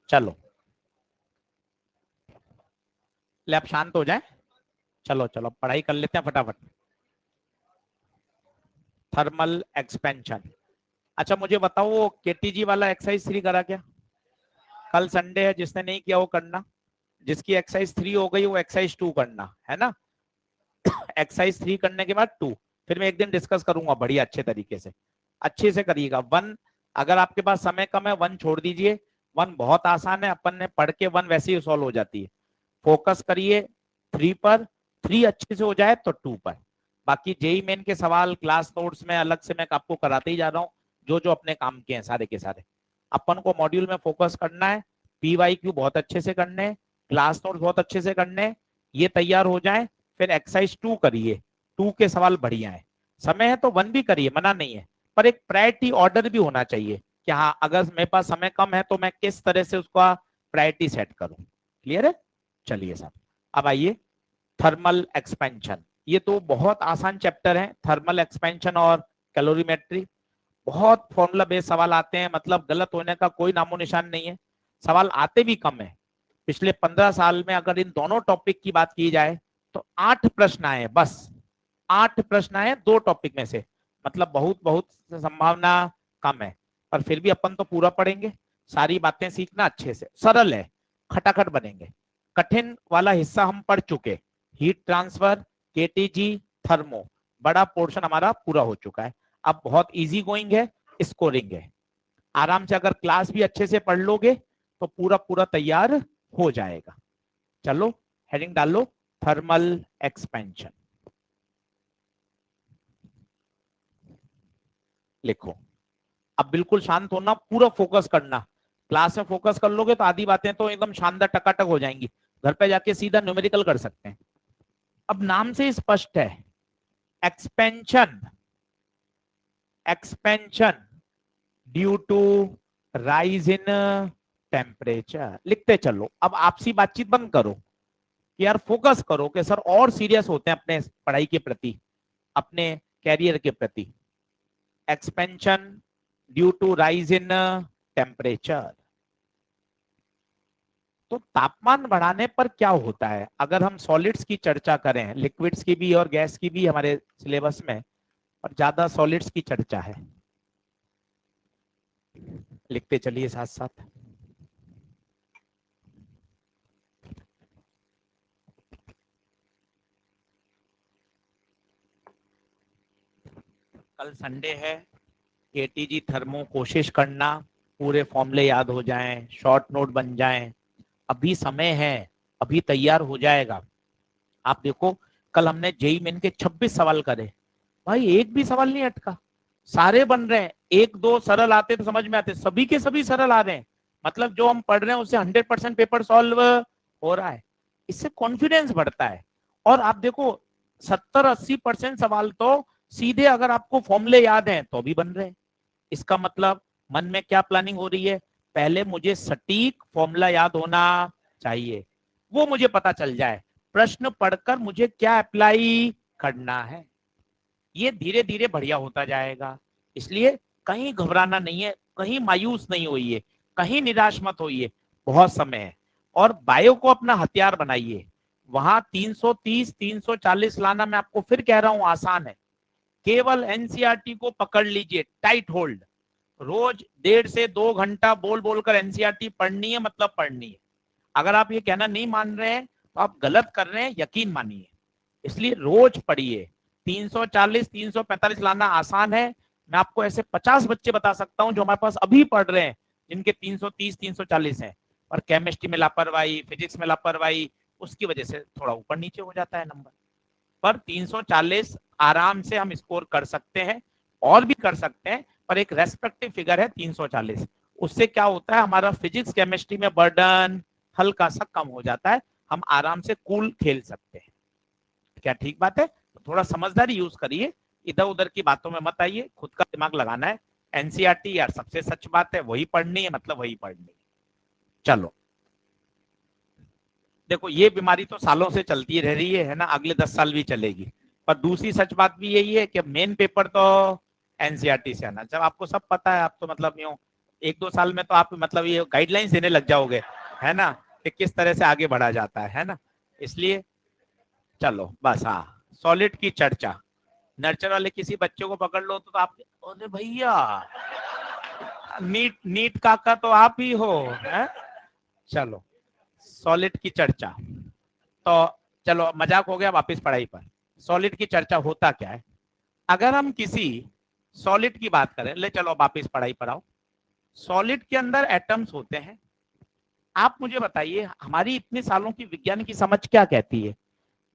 चलो ले आप शांत हो जाए। चलो चलो पढ़ाई कर लेते हैं फटाफट। Thermal expansion. अच्छा मुझे बताओ वो केटीजी वाला एक्सरसाइज 3 करा क्या? कल संडे है, जिसने नहीं किया वो करना। जिसकी एक्सरसाइज 3 हो गई वो एक्सरसाइज 2 करना है ना। एक्सरसाइज 3 करने के बाद 2, फिर मैं एक दिन डिस्कस करूंगा बढ़िया अच्छे तरीके से। अच्छे से करिएगा। 1 अगर आपके पास समय कम है 1 छोड़ दीजिए। 1 बहुत आसान है, अपन ने पढ़ के 1 वैसे ही सॉल्व हो जाती है। फोकस करिए 3 पर। 3 अच्छे से हो जाए तो 2 पर। बाकी जेई मेन के सवाल क्लास नोट्स में अलग से मैं आपको कराते ही जा रहा हूँ। जो जो अपने काम के हैं सारे के सारे। अपन को मॉड्यूल में फोकस करना है। पीवाईक्यू बहुत अच्छे से करने हैं। क्लास नोट्स बहुत अच्छे से करने हैं। ये तैयार हो जाए फिर एक्सरसाइज 2 करिए। 2 के सवाल बढ़िया है। समय है तो 1 भी करिए, मना नहीं है। पर एक प्रायोरिटी ऑर्डर भी होना चाहिए कि हाँ अगर मेरे पास समय कम है तो मैं किस तरह से उसका प्रायोरिटी सेट करूं। क्लियर है? चलिए साहब अब आइए थर्मल एक्सपेंशन। ये तो बहुत आसान चैप्टर है, थर्मल एक्सपेंशन और कैलोरीमेट्री। बहुत फॉर्मूला बेस्ड सवाल आते हैं, मतलब गलत होने का कोई नामो निशान नहीं है। सवाल आते भी कम है। पिछले 15 साल में अगर इन दोनों टॉपिक की बात की जाए तो 8 प्रश्न आए बस। 8 प्रश्न आए 2 टॉपिक में से। मतलब बहुत बहुत संभावना कम है। पर फिर भी अपन तो पूरा पढ़ेंगे। सारी बातें सीखना अच्छे से, सरल है, खटाखट बनेंगे। कठिन वाला हिस्सा हम पढ़ चुके। हीट ट्रांसफर, केटीजी, थर्मो, बड़ा पोर्शन हमारा पूरा हो चुका है। अब बहुत इजी गोइंग है, स्कोरिंग है। आराम से अगर क्लास भी अच्छे से पढ़ लोगे तो पूरा पूरा तैयार हो जाएगा। चलो हेडिंग डाल लो, थर्मल एक्सपेंशन लिखो। अब बिल्कुल शांत होना, पूरा फोकस करना। क्लास में फोकस कर लोगे तो आधी बातें तो एकदम शानदार टकाटक हो जाएंगी। घर पे जाके सीधा न्यूमेरिकल कर सकते हैं। अब नाम से स्पष्ट है, expansion. Expansion due to rise in temperature. लिखते चलो। अब आपसी बातचीत बंद करो कि यार फोकस करो कि सर और सीरियस होते हैं अपने पढ़ाई के प्रति, अपने कैरियर के प्रति। Expansion due to rise in temperature. तो तापमान बढ़ाने पर क्या होता है? अगर हम सॉलिड्स की चर्चा करें, लिक्विड्स की भी और गैस की भी हमारे सिलेबस में, और ज्यादा सॉलिड्स की चर्चा है। लिखते चलिए साथ साथ। कल संडे है, केटीजी थर्मो कोशिश करना पूरे फॉर्मूले याद हो जाएं, शॉर्ट नोट बन जाएं। अभी समय है, अभी तैयार हो जाएगा। आप देखो कल हमने जेई मेन के 26 सवाल करे, भाई एक भी सवाल नहीं अटका। सारे बन रहे हैं। 1-2 सरल आते तो समझ में आते, सभी के सभी सरल आ रहे हैं। मतलब जो हम पढ़ रहे हैं उससे 100% पेपर सॉल्व हो रहा है। इससे कॉन्फिडेंस बढ़ता है। और आप देखो 70-80% सवाल तो सीधे अगर आपको फॉर्मूले याद हैं तो भी बन रहे हैं। इसका मतलब मन में क्या प्लानिंग हो रही है? पहले मुझे सटीक फॉर्मूला याद होना चाहिए, वो मुझे पता चल जाए, प्रश्न पढ़कर मुझे क्या अप्लाई करना है। ये धीरे धीरे बढ़िया होता जाएगा। इसलिए कहीं घबराना नहीं है, कहीं मायूस नहीं होइए, कहीं निराश मत होइए। बहुत समय है। और बायो को अपना हथियार बनाइए। वहां 330 340 लाना, मैं आपको फिर कह रहा हूं, आसान है। केवल एनसीईआरटी को पकड़ लीजिए, टाइट होल्ड। रोज 1.5 से 2 घंटा बोल बोलकर एनसीईआरटी पढ़नी है, मतलब पढ़नी है। अगर आप ये कहना नहीं मान रहे हैं तो आप गलत कर रहे हैं, यकीन मानिए। इसलिए रोज पढ़िए। 340 345 लाना आसान है। मैं आपको ऐसे 50 बच्चे बता सकता हूं जो हमारे पास अभी पढ़ रहे हैं, जिनके 330 340 है। और केमिस्ट्री में लापरवाही, फिजिक्स में लापरवाही, उसकी वजह से थोड़ा ऊपर नीचे हो जाता है नंबर। पर 340 आराम से हम स्कोर कर सकते हैं, और भी कर सकते हैं। पर एक रेस्पेक्टिव फिगर है 340। उससे क्या होता है, हमारा फिजिक्स केमिस्ट्री में बर्डन हल्का सा कम हो जाता है। हम आराम से कूल खेल सकते हैं। क्या ठीक बात है? तो थोड़ा समझदारी यूज करिए, इधर उधर की बातों में मत आइए, खुद का दिमाग लगाना है। एनसीईआरटी यार सबसे सच बात है, वही पढ़नी है, मतलब वही पढ़नी है। चलो देखो, ये बीमारी तो सालों से चलती रह रही है ना, अगले 10 साल भी चलेगी। पर दूसरी सच बात भी यही है कि मेन पेपर तो एनसीईआरटी से आना। जब आपको सब पता है, आप तो मतलब यूं एक दो साल में तो आप मतलब ये गाइडलाइंस देने लग जाओगे, है ना, कि किस तरह से आगे बढ़ा जाता है ना। इसलिए चलो बस, हाँ, सॉलिड की चर्चा। नर्चर वाले किसी बच्चे को पकड़ लो तो आप, अरे भैया नीट नीट काका तो आप ही हो, है? चलो, सॉलिड की चर्चा। तो चलो मजाक हो गया, वापस पढ़ाई पर। सॉलिड की चर्चा होता क्या है? अगर हम किसी सॉलिड की बात करें, ले चलो वापस पढ़ाई पर आओ। सॉलिड के अंदर एटम्स होते हैं। आप मुझे बताइए, हमारी इतने सालों की विज्ञान की समझ क्या कहती है?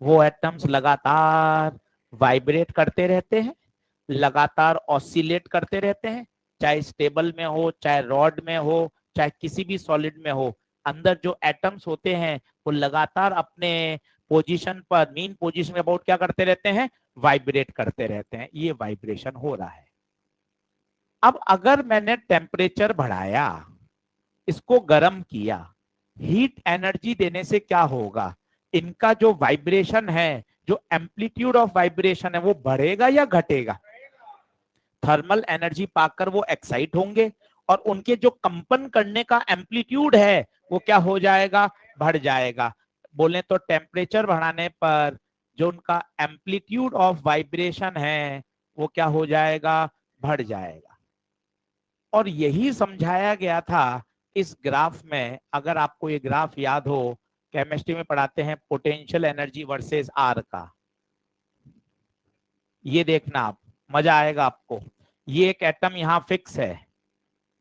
वो एटम्स लगातार वाइब्रेट करते रहते हैं, लगातार ऑसिलेट करते रहते हैं, चाहे स्टेबल में हो, चाहे रॉड में हो, चाहे किसी भी सॉलिड में हो। अंदर जो एटम्स होते हैं वो लगातार अपने पोजीशन पर, मीन पोजीशन के अबाउट क्या करते रहते हैं? वाइब्रेट करते रहते हैं। ये वाइब्रेशन हो रहा है। अब अगर मैंने टेम्परेचर बढ़ाया, इसको गर्म किया, हीट एनर्जी देने से क्या होगा? इनका जो वाइब्रेशन है, जो एम्पलीट्यूड ऑफ वाइब्रेशन है, वो बढ़ेगा या घटेगा? थर्मल एनर्जी पाकर वो एक्साइट होंगे और उनके जो कंपन करने का एम्पलीट्यूड है वो क्या हो जाएगा? बढ़ जाएगा। बोले तो टेम्परेचर बढ़ाने पर जो उनका एम्पलीट्यूड ऑफ वाइब्रेशन है वो क्या हो जाएगा? बढ़ जाएगा। और यही समझाया गया था इस ग्राफ में। अगर आपको ये ग्राफ याद हो, केमिस्ट्री में पढ़ाते हैं पोटेंशियल एनर्जी वर्सेस आर का। ये देखना आप, मजा आएगा आपको। ये एक एटम यहाँ फिक्स है,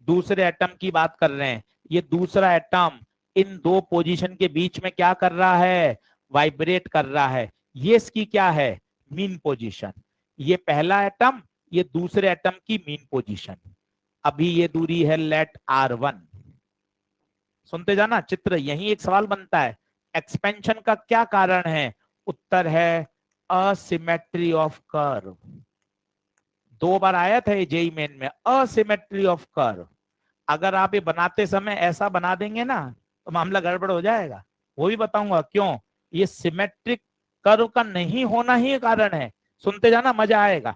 दूसरे एटम की बात कर रहे हैं। ये दूसरा एटम इन दो पोजीशन के बीच में क्या कर रहा है? वाइब्रेट कर रहा है। ये इसकी क्या है? Mean position. ये पहला एटम, ये दूसरे एटम की मीन पोजीशन। अभी ये दूरी है लेट R1। सुनते जाना चित्र, यही एक सवाल बनता है, एक्सपेंशन का क्या कारण है? उत्तर है असिमेट्री ऑफ कर्व। 2 बार आया था ये जेई मेन में, असिमेट्री ऑफ कर्व। अगर आप ये बनाते समय ऐसा बना देंगे ना तो मामला गड़बड़ हो जाएगा। वो भी बताऊंगा क्यों। ये सिमेट्रिक कर्व का नहीं होना ही कारण है। सुनते जाना, मजा आएगा।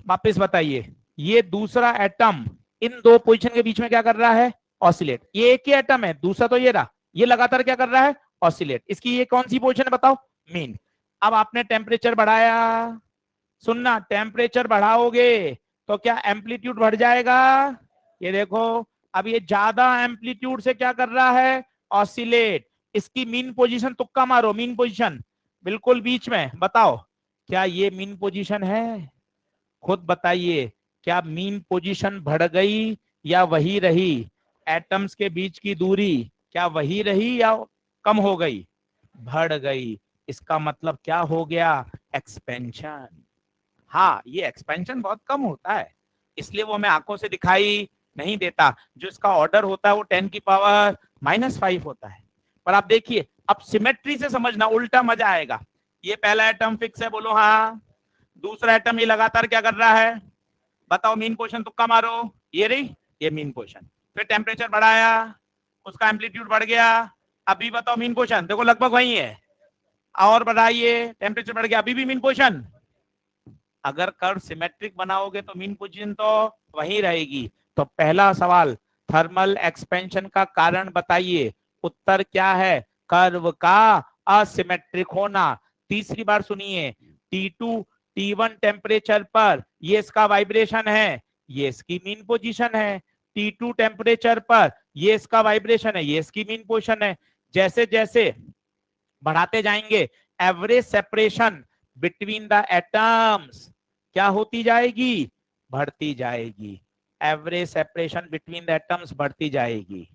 वापस बताइए, ये दूसरा एटम इन दो पोजीशन के बीच में क्या कर रहा है? ऑसिलेट। ये एक ही एटम है, दूसरा तो ये रहा, ये लगातार क्या कर रहा है? ऑसिलेट। इसकी ये कौन सी पोजीशन है बताओ? मीन। अब आपने टेम्परेचर बढ़ाया, सुनना, टेम्परेचर बढ़ाओगे तो क्या एम्पलीट्यूड बढ़ जाएगा? ये देखो, अब ये ज्यादा एम्पलीट्यूड से क्या कर रहा है? ऑसिलेट। इसकी मीन पोजीशन तुक्का मारो, मीन पोजीशन बिल्कुल बीच में, बताओ क्या ये मीन पोजीशन है? खुद बताइए, क्या मीन पोजीशन बढ़ गई या वही रही? एटम्स के बीच की दूरी क्या वही रही या कम हो गई? बढ़ गई। इसका मतलब क्या हो गया? एक्सपेंशन। हाँ, ये एक्सपेंशन बहुत कम होता है, इसलिए वो हमें आंखों से दिखाई नहीं देता। जो इसका ऑर्डर होता है वो 10⁻⁻5 होता है। पर आप देखिए, अब सिमेट्री से समझना, उल्टा मजा आएगा। ये पहला एटम फिक्स है, बोलो हाँ। दूसरा एटम ये लगातार क्या कर रहा है? बताओ, मीन पोजीशन तुक्का मारो। ये रही, ये मीन पोजीशन। फिर टेम्परेचर बढ़ाया, उसका एम्पलीट्यूड बढ़ गया। अभी बताओ मीन पोजीशन, देखो लगभग वही है। और बढ़ाइए, टेम्परेचर बढ़ गया, अभी भी मीन पोजीशन। अगर कर्व सिमेट्रिक बनाओगे तो मीन पोजीशन तो वही रहेगी। तो पहला सवाल, थर्मल एक्सपेंशन का कारण बताइए। उत्तर क्या है? कर्व का असिमेट्रिक होना। तीसरी बार सुनिए, T2 T1 टेम्परेचर पर ये इसका वाइब्रेशन है, ये इसकी मीन पोजीशन है। T2 टेम्परेचर पर ये इसका वाइब्रेशन है, ये इसकी मीन पोजीशन है। जैसे जैसे बढ़ाते जाएंगे, average separation between the atoms क्या होती जाएगी? बढ़ती जाएगी। Average separation between the atoms बढ़ती जाएगी।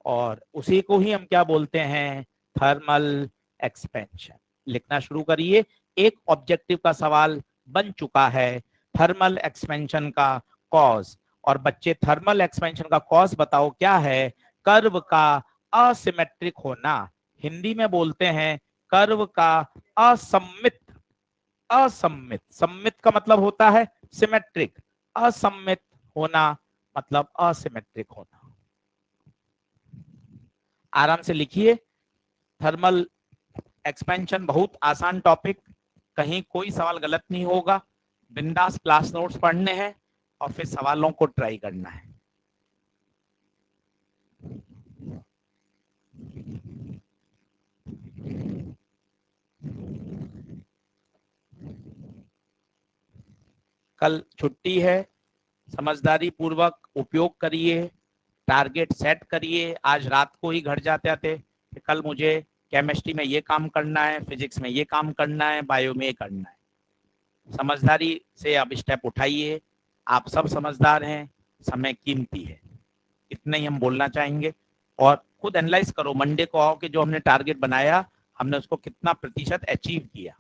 और उसी को ही हम क्या बोलते हैं? Thermal expansion. लिखना शुरू करिए, एक ऑब्जेक्टिव का सवाल बन चुका है, थर्मल एक्सपेंशन का कॉज। और बच्चे, थर्मल एक्सपेंशन का कॉज बताओ क्या है? कर्व का असिमेट्रिक होना। हिंदी में बोलते हैं कर्व का असममित। असममित, सम्मित का मतलब होता है सिमेट्रिक, असममित होना मतलब असिमेट्रिक होना। आराम से लिखिए, थर्मल एक्सपेंशन बहुत आसान टॉपिक, कहीं कोई सवाल गलत नहीं होगा। बिंदास क्लास नोट्स पढ़ने हैं और फिर सवालों को ट्राई करना है। कल छुट्टी है, समझदारी पूर्वक उपयोग करिए, टारगेट सेट करिए। आज रात को ही घर जाते आते कि कल मुझे केमिस्ट्री में ये काम करना है, फिजिक्स में ये काम करना है, बायो में ये करना है। समझदारी से अब स्टेप उठाइए। आप सब समझदार हैं, समय कीमती है। इतना ही हम बोलना चाहेंगे। और खुद एनालाइज करो, मंडे को आओ कि जो हमने टारगेट बनाया हमने उसको कितना प्रतिशत अचीव किया।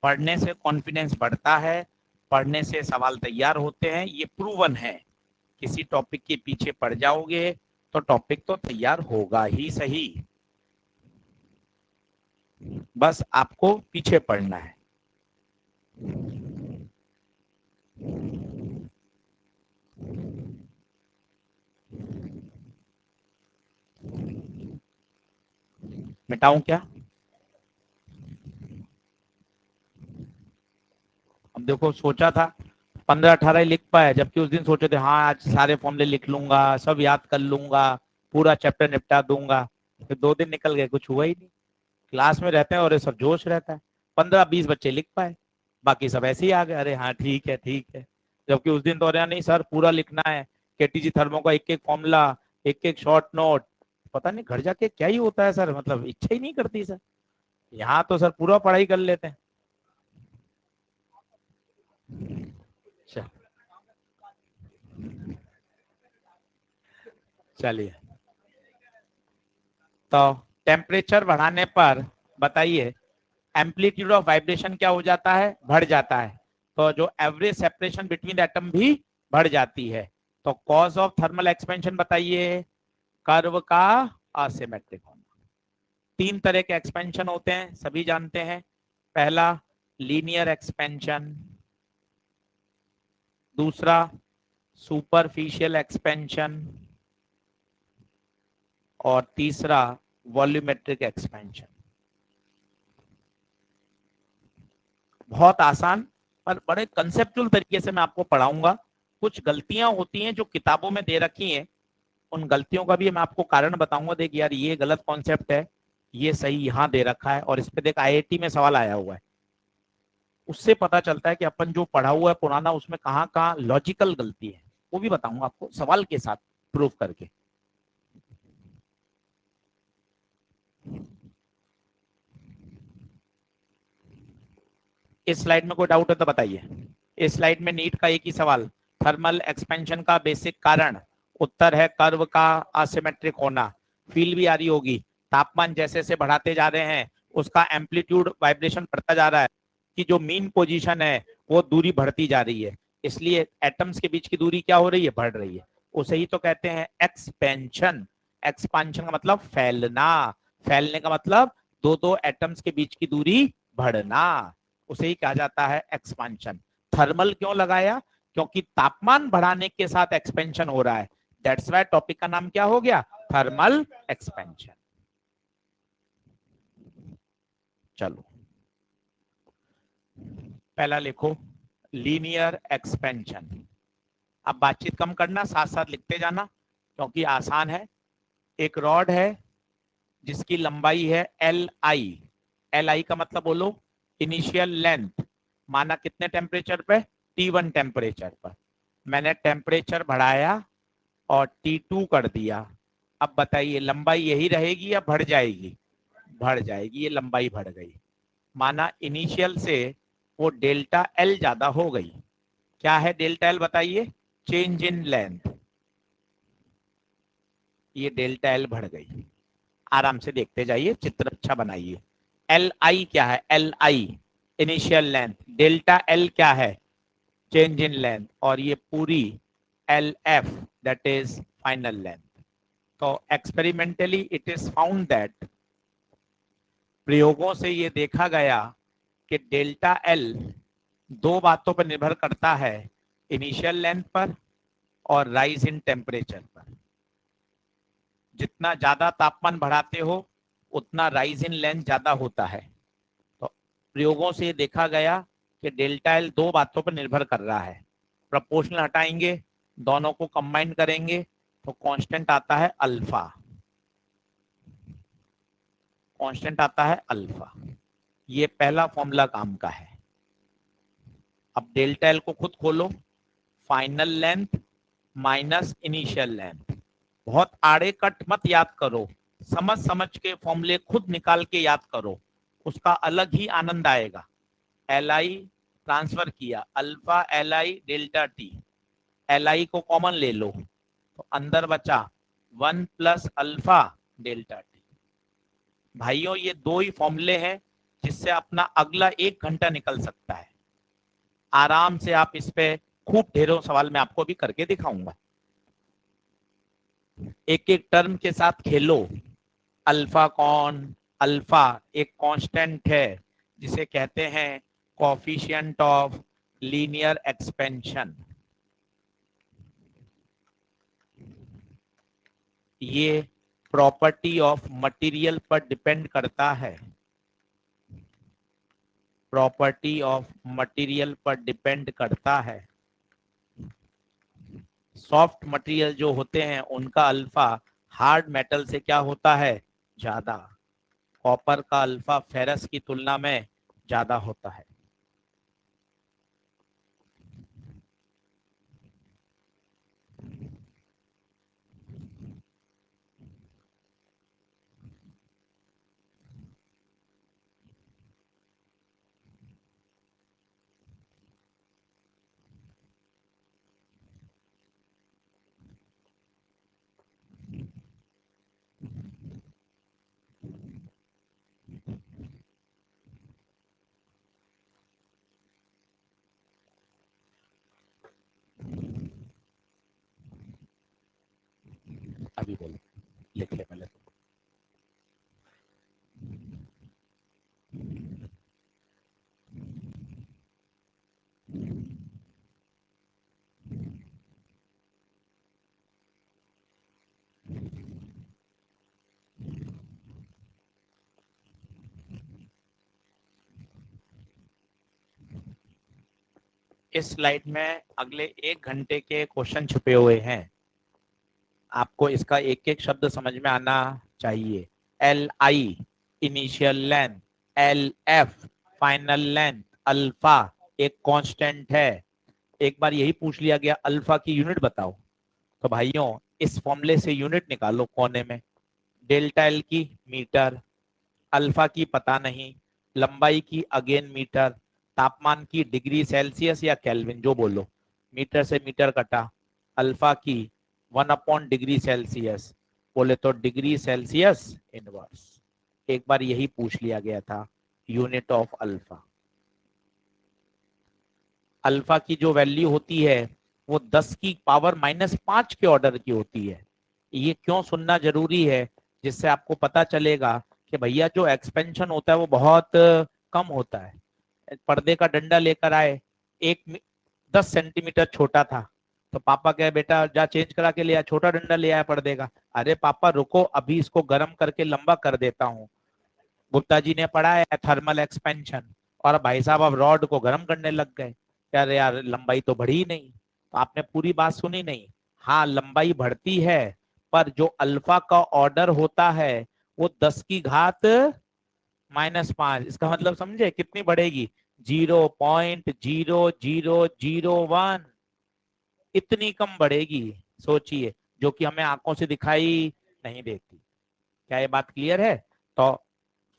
पढ़ने से कॉन्फिडेंस बढ़ता है, पढ़ने से सवाल तैयार होते हैं, ये प्रूवन है। किसी टॉपिक के पीछे पड़ जाओगे तो टॉपिक तो तैयार होगा ही सही, बस आपको पीछे पड़ना है। मिटाऊं क्या? अब देखो, सोचा था 15-18 ही लिख पाए, जबकि उस दिन सोचे थे हाँ आज सारे फॉर्मूले लिख लूंगा, सब याद कर लूंगा, पूरा चैप्टर निपटा दूंगा। फिर 2 दिन निकल गए, कुछ हुआ ही नहीं। क्लास में रहते हैं और ये सब जोश रहता है। 15-20 बच्चे लिख पाए, बाकी सब ऐसे ही आ गए, अरे हाँ ठीक है ठीक है। जबकि उस दिन तो अरे नहीं सर पूरा लिखना है, केटीजी थर्मो का एक एक फॉर्मूला, एक एक शॉर्ट नोट। पता नहीं घर जाके क्या ही होता है सर, मतलब इच्छा ही नहीं करती सर। यहाँ तो सर पूरा पढ़ाई कर लेते हैं। अच्छा, चलिए। तो टेम्परेचर बढ़ाने पर बताइए एम्पलीट्यूड ऑफ वाइब्रेशन क्या हो जाता है? बढ़ जाता है। तो जो एवरेज सेपरेशन बिटवीन एटम भी बढ़ जाती है। तो कॉज ऑफ थर्मल एक्सपेंशन बताइए, कर्व का असिमेट्रिक होना। 3 तरह के एक्सपेंशन होते हैं, सभी जानते हैं। पहला लीनियर एक्सपेंशन, दूसरा सुपरफिशियल एक्सपेंशन, और तीसरा वॉल्यूमेट्रिक एक्सपेंशन। बहुत आसान पर बड़े कंसेप्चुअल तरीके से मैं आपको पढ़ाऊंगा। कुछ गलतियां होती हैं जो किताबों में दे रखी हैं, उन गलतियों का भी मैं आपको कारण बताऊंगा। देख यार ये गलत कॉन्सेप्ट है, ये सही यहाँ दे रखा है, और इस पे देख आईआईटी में सवाल आया हुआ है। उससे पता चलता है कि अपन जो पढ़ा हुआ है पुराना, उसमें कहाँ कहाँ लॉजिकल गलती है, वो भी बताऊंगा आपको सवाल के साथ प्रूफ करके। इस स्लाइड में कोई डाउट है तो बताइए। इस स्लाइड में नीट का एक ही सवाल, थर्मल एक्सपेंशन का बेसिक कारण। उत्तर है कर्व का असिमेट्रिक होना। फील भी आ रही होगी, तापमान जैसे जैसे बढ़ाते जा रहे हैं उसका एम्पलीट्यूड वाइब्रेशन बढ़ता जा रहा है, कि जो मीन पोजीशन है वो दूरी बढ़ती जा रही है, इसलिए एटम्स के बीच की दूरी क्या हो रही है? बढ़ रही है। उसे ही तो कहते हैं एक्सपेंशन। एक्सपांशन का मतलब फैलना, फैलने का मतलब दो दो एटम्स के बीच की दूरी बढ़ना, उसे ही कहा जाता है एक्सपांशन। थर्मल क्यों लगाया? क्योंकि तापमान बढ़ाने के साथ एक्सपेंशन हो रहा है, दैट्स व्हाई टॉपिक का नाम क्या हो गया? Thermal expansion. चलो पहला लिखो लीनियर एक्सपेंशन। अब बातचीत कम करना, साथ साथ लिखते जाना क्योंकि आसान है। एक रॉड है जिसकी लंबाई है एल आई। एल आई का मतलब बोलो, इनिशियल लेंथ। माना कितने टेम्परेचर पे? T1 टेम्परेचर पर। मैंने टेम्परेचर बढ़ाया और T2 कर दिया। अब बताइए लंबाई यही रहेगी या बढ़ जाएगी? बढ़ जाएगी, ये लंबाई बढ़ गई। माना इनिशियल से वो डेल्टा एल ज्यादा हो गई। क्या है डेल्टा एल बताइए? Change in length. ये डेल्टा एल बढ़ गई। आराम से देखते जाइए, चित्र अच्छा बनाइए। एल आई क्या है? L i initial length, delta l क्या है? चेंज इन लेंथ, और ये पूरी l f that is final length. तो experimentally it is found that, प्रयोगों से ये देखा गया कि डेल्टा एल दो बातों पर निर्भर करता है, इनिशियल लेंथ पर और राइज इन टेम्परेचर पर। जितना ज्यादा तापमान बढ़ाते हो उतना राइज इन लेंथ ज्यादा होता है। तो प्रयोगों से देखा गया कि डेल्टा एल दो बातों पर निर्भर कर रहा है। प्रोपोर्शनल हटाएंगे, दोनों को कंबाइन करेंगे तो कांस्टेंट आता है अल्फा। कांस्टेंट आता है अल्फा। ये पहला फॉर्मूला काम का है। अब डेल्टा एल को खुद खोलो, final length minus initial length. बहुत आड़े कट मत याद करो, समझ समझ के फॉर्मूले खुद निकाल के याद करो, उसका अलग ही आनंद आएगा। एल आई ट्रांसफर किया, alpha l i delta T, L I को कॉमन ले लो तो अंदर बचा 1 प्लस अल्फा डेल्टा टी। भाइयों ये दो ही फॉर्मूले हैं जिससे अपना अगला 1 घंटा निकल सकता है। आराम से आप इस पे खूब ढेरों सवाल मैं आपको भी करके दिखाऊंगा। एक एक टर्म के साथ खेलो। अल्फा कौन? अल्फा एक कांस्टेंट है जिसे कहते हैं कोफिशिएंट ऑफ लीनियर एक्सपेंशन। ये प्रॉपर्टी ऑफ मटेरियल पर डिपेंड करता है, प्रॉपर्टी ऑफ मटेरियल पर डिपेंड करता है। सॉफ्ट मटेरियल जो होते हैं उनका अल्फा हार्ड मेटल से क्या होता है? ज्यादा। कॉपर का अल्फा फेरस की तुलना में ज्यादा होता है। अभी बोलो, लिख ले पहले। इस स्लाइड में अगले 1 घंटे के क्वेश्चन छुपे हुए हैं, आपको इसका एक एक शब्द समझ में आना चाहिए। L i initial length, L F final length, alpha एक कांस्टेंट है। एक बार यही पूछ लिया गया अल्फा की यूनिट बताओ, तो भाइयों इस फॉर्मूले से यूनिट निकालो कोने में। डेल्टा एल की मीटर, अल्फा की पता नहीं, लंबाई की अगेन मीटर, तापमान की डिग्री सेल्सियस या केल्विन जो बोलो, मीटर से मीटर कटा, अल्फा की 1/डिग्री सेल्सियस, बोले तो डिग्री सेल्सियस इनवर्स। एक बार यही पूछ लिया गया था यूनिट ऑफ अल्फा। अल्फा की जो वैल्यू होती है वो 10 की पावर -5 के ऑर्डर की होती है। ये क्यों सुनना जरूरी है? जिससे आपको पता चलेगा कि भैया जो एक्सपेंशन होता है वो बहुत कम होता है। पर्दे का डंडा लेकर आए, 10 सेंटीमीटर छोटा था, तो पापा कहे बेटा जा चेंज करा के ले आया, छोटा डंडा ले आया पर्दे का। अरे पापा रुको, अभी इसको गर्म करके लंबा कर देता हूँ। गुप्ता जी ने पढ़ा है थर्मल एक्सपेंशन, और भाई साहब अब रॉड को गर्म करने लग गए। यार यार लंबाई तो बढ़ी ही नहीं। तो आपने पूरी बात सुनी नहीं। हाँ लंबाई बढ़ती है, पर जो अल्फा का ऑर्डर होता है वो 10 की घात -5। इसका मतलब समझे कितनी बढ़ेगी? 0.0001, इतनी कम बढ़ेगी। सोचिए, जो कि हमें आंखों से दिखाई नहीं देती। क्या ये बात क्लियर है? तो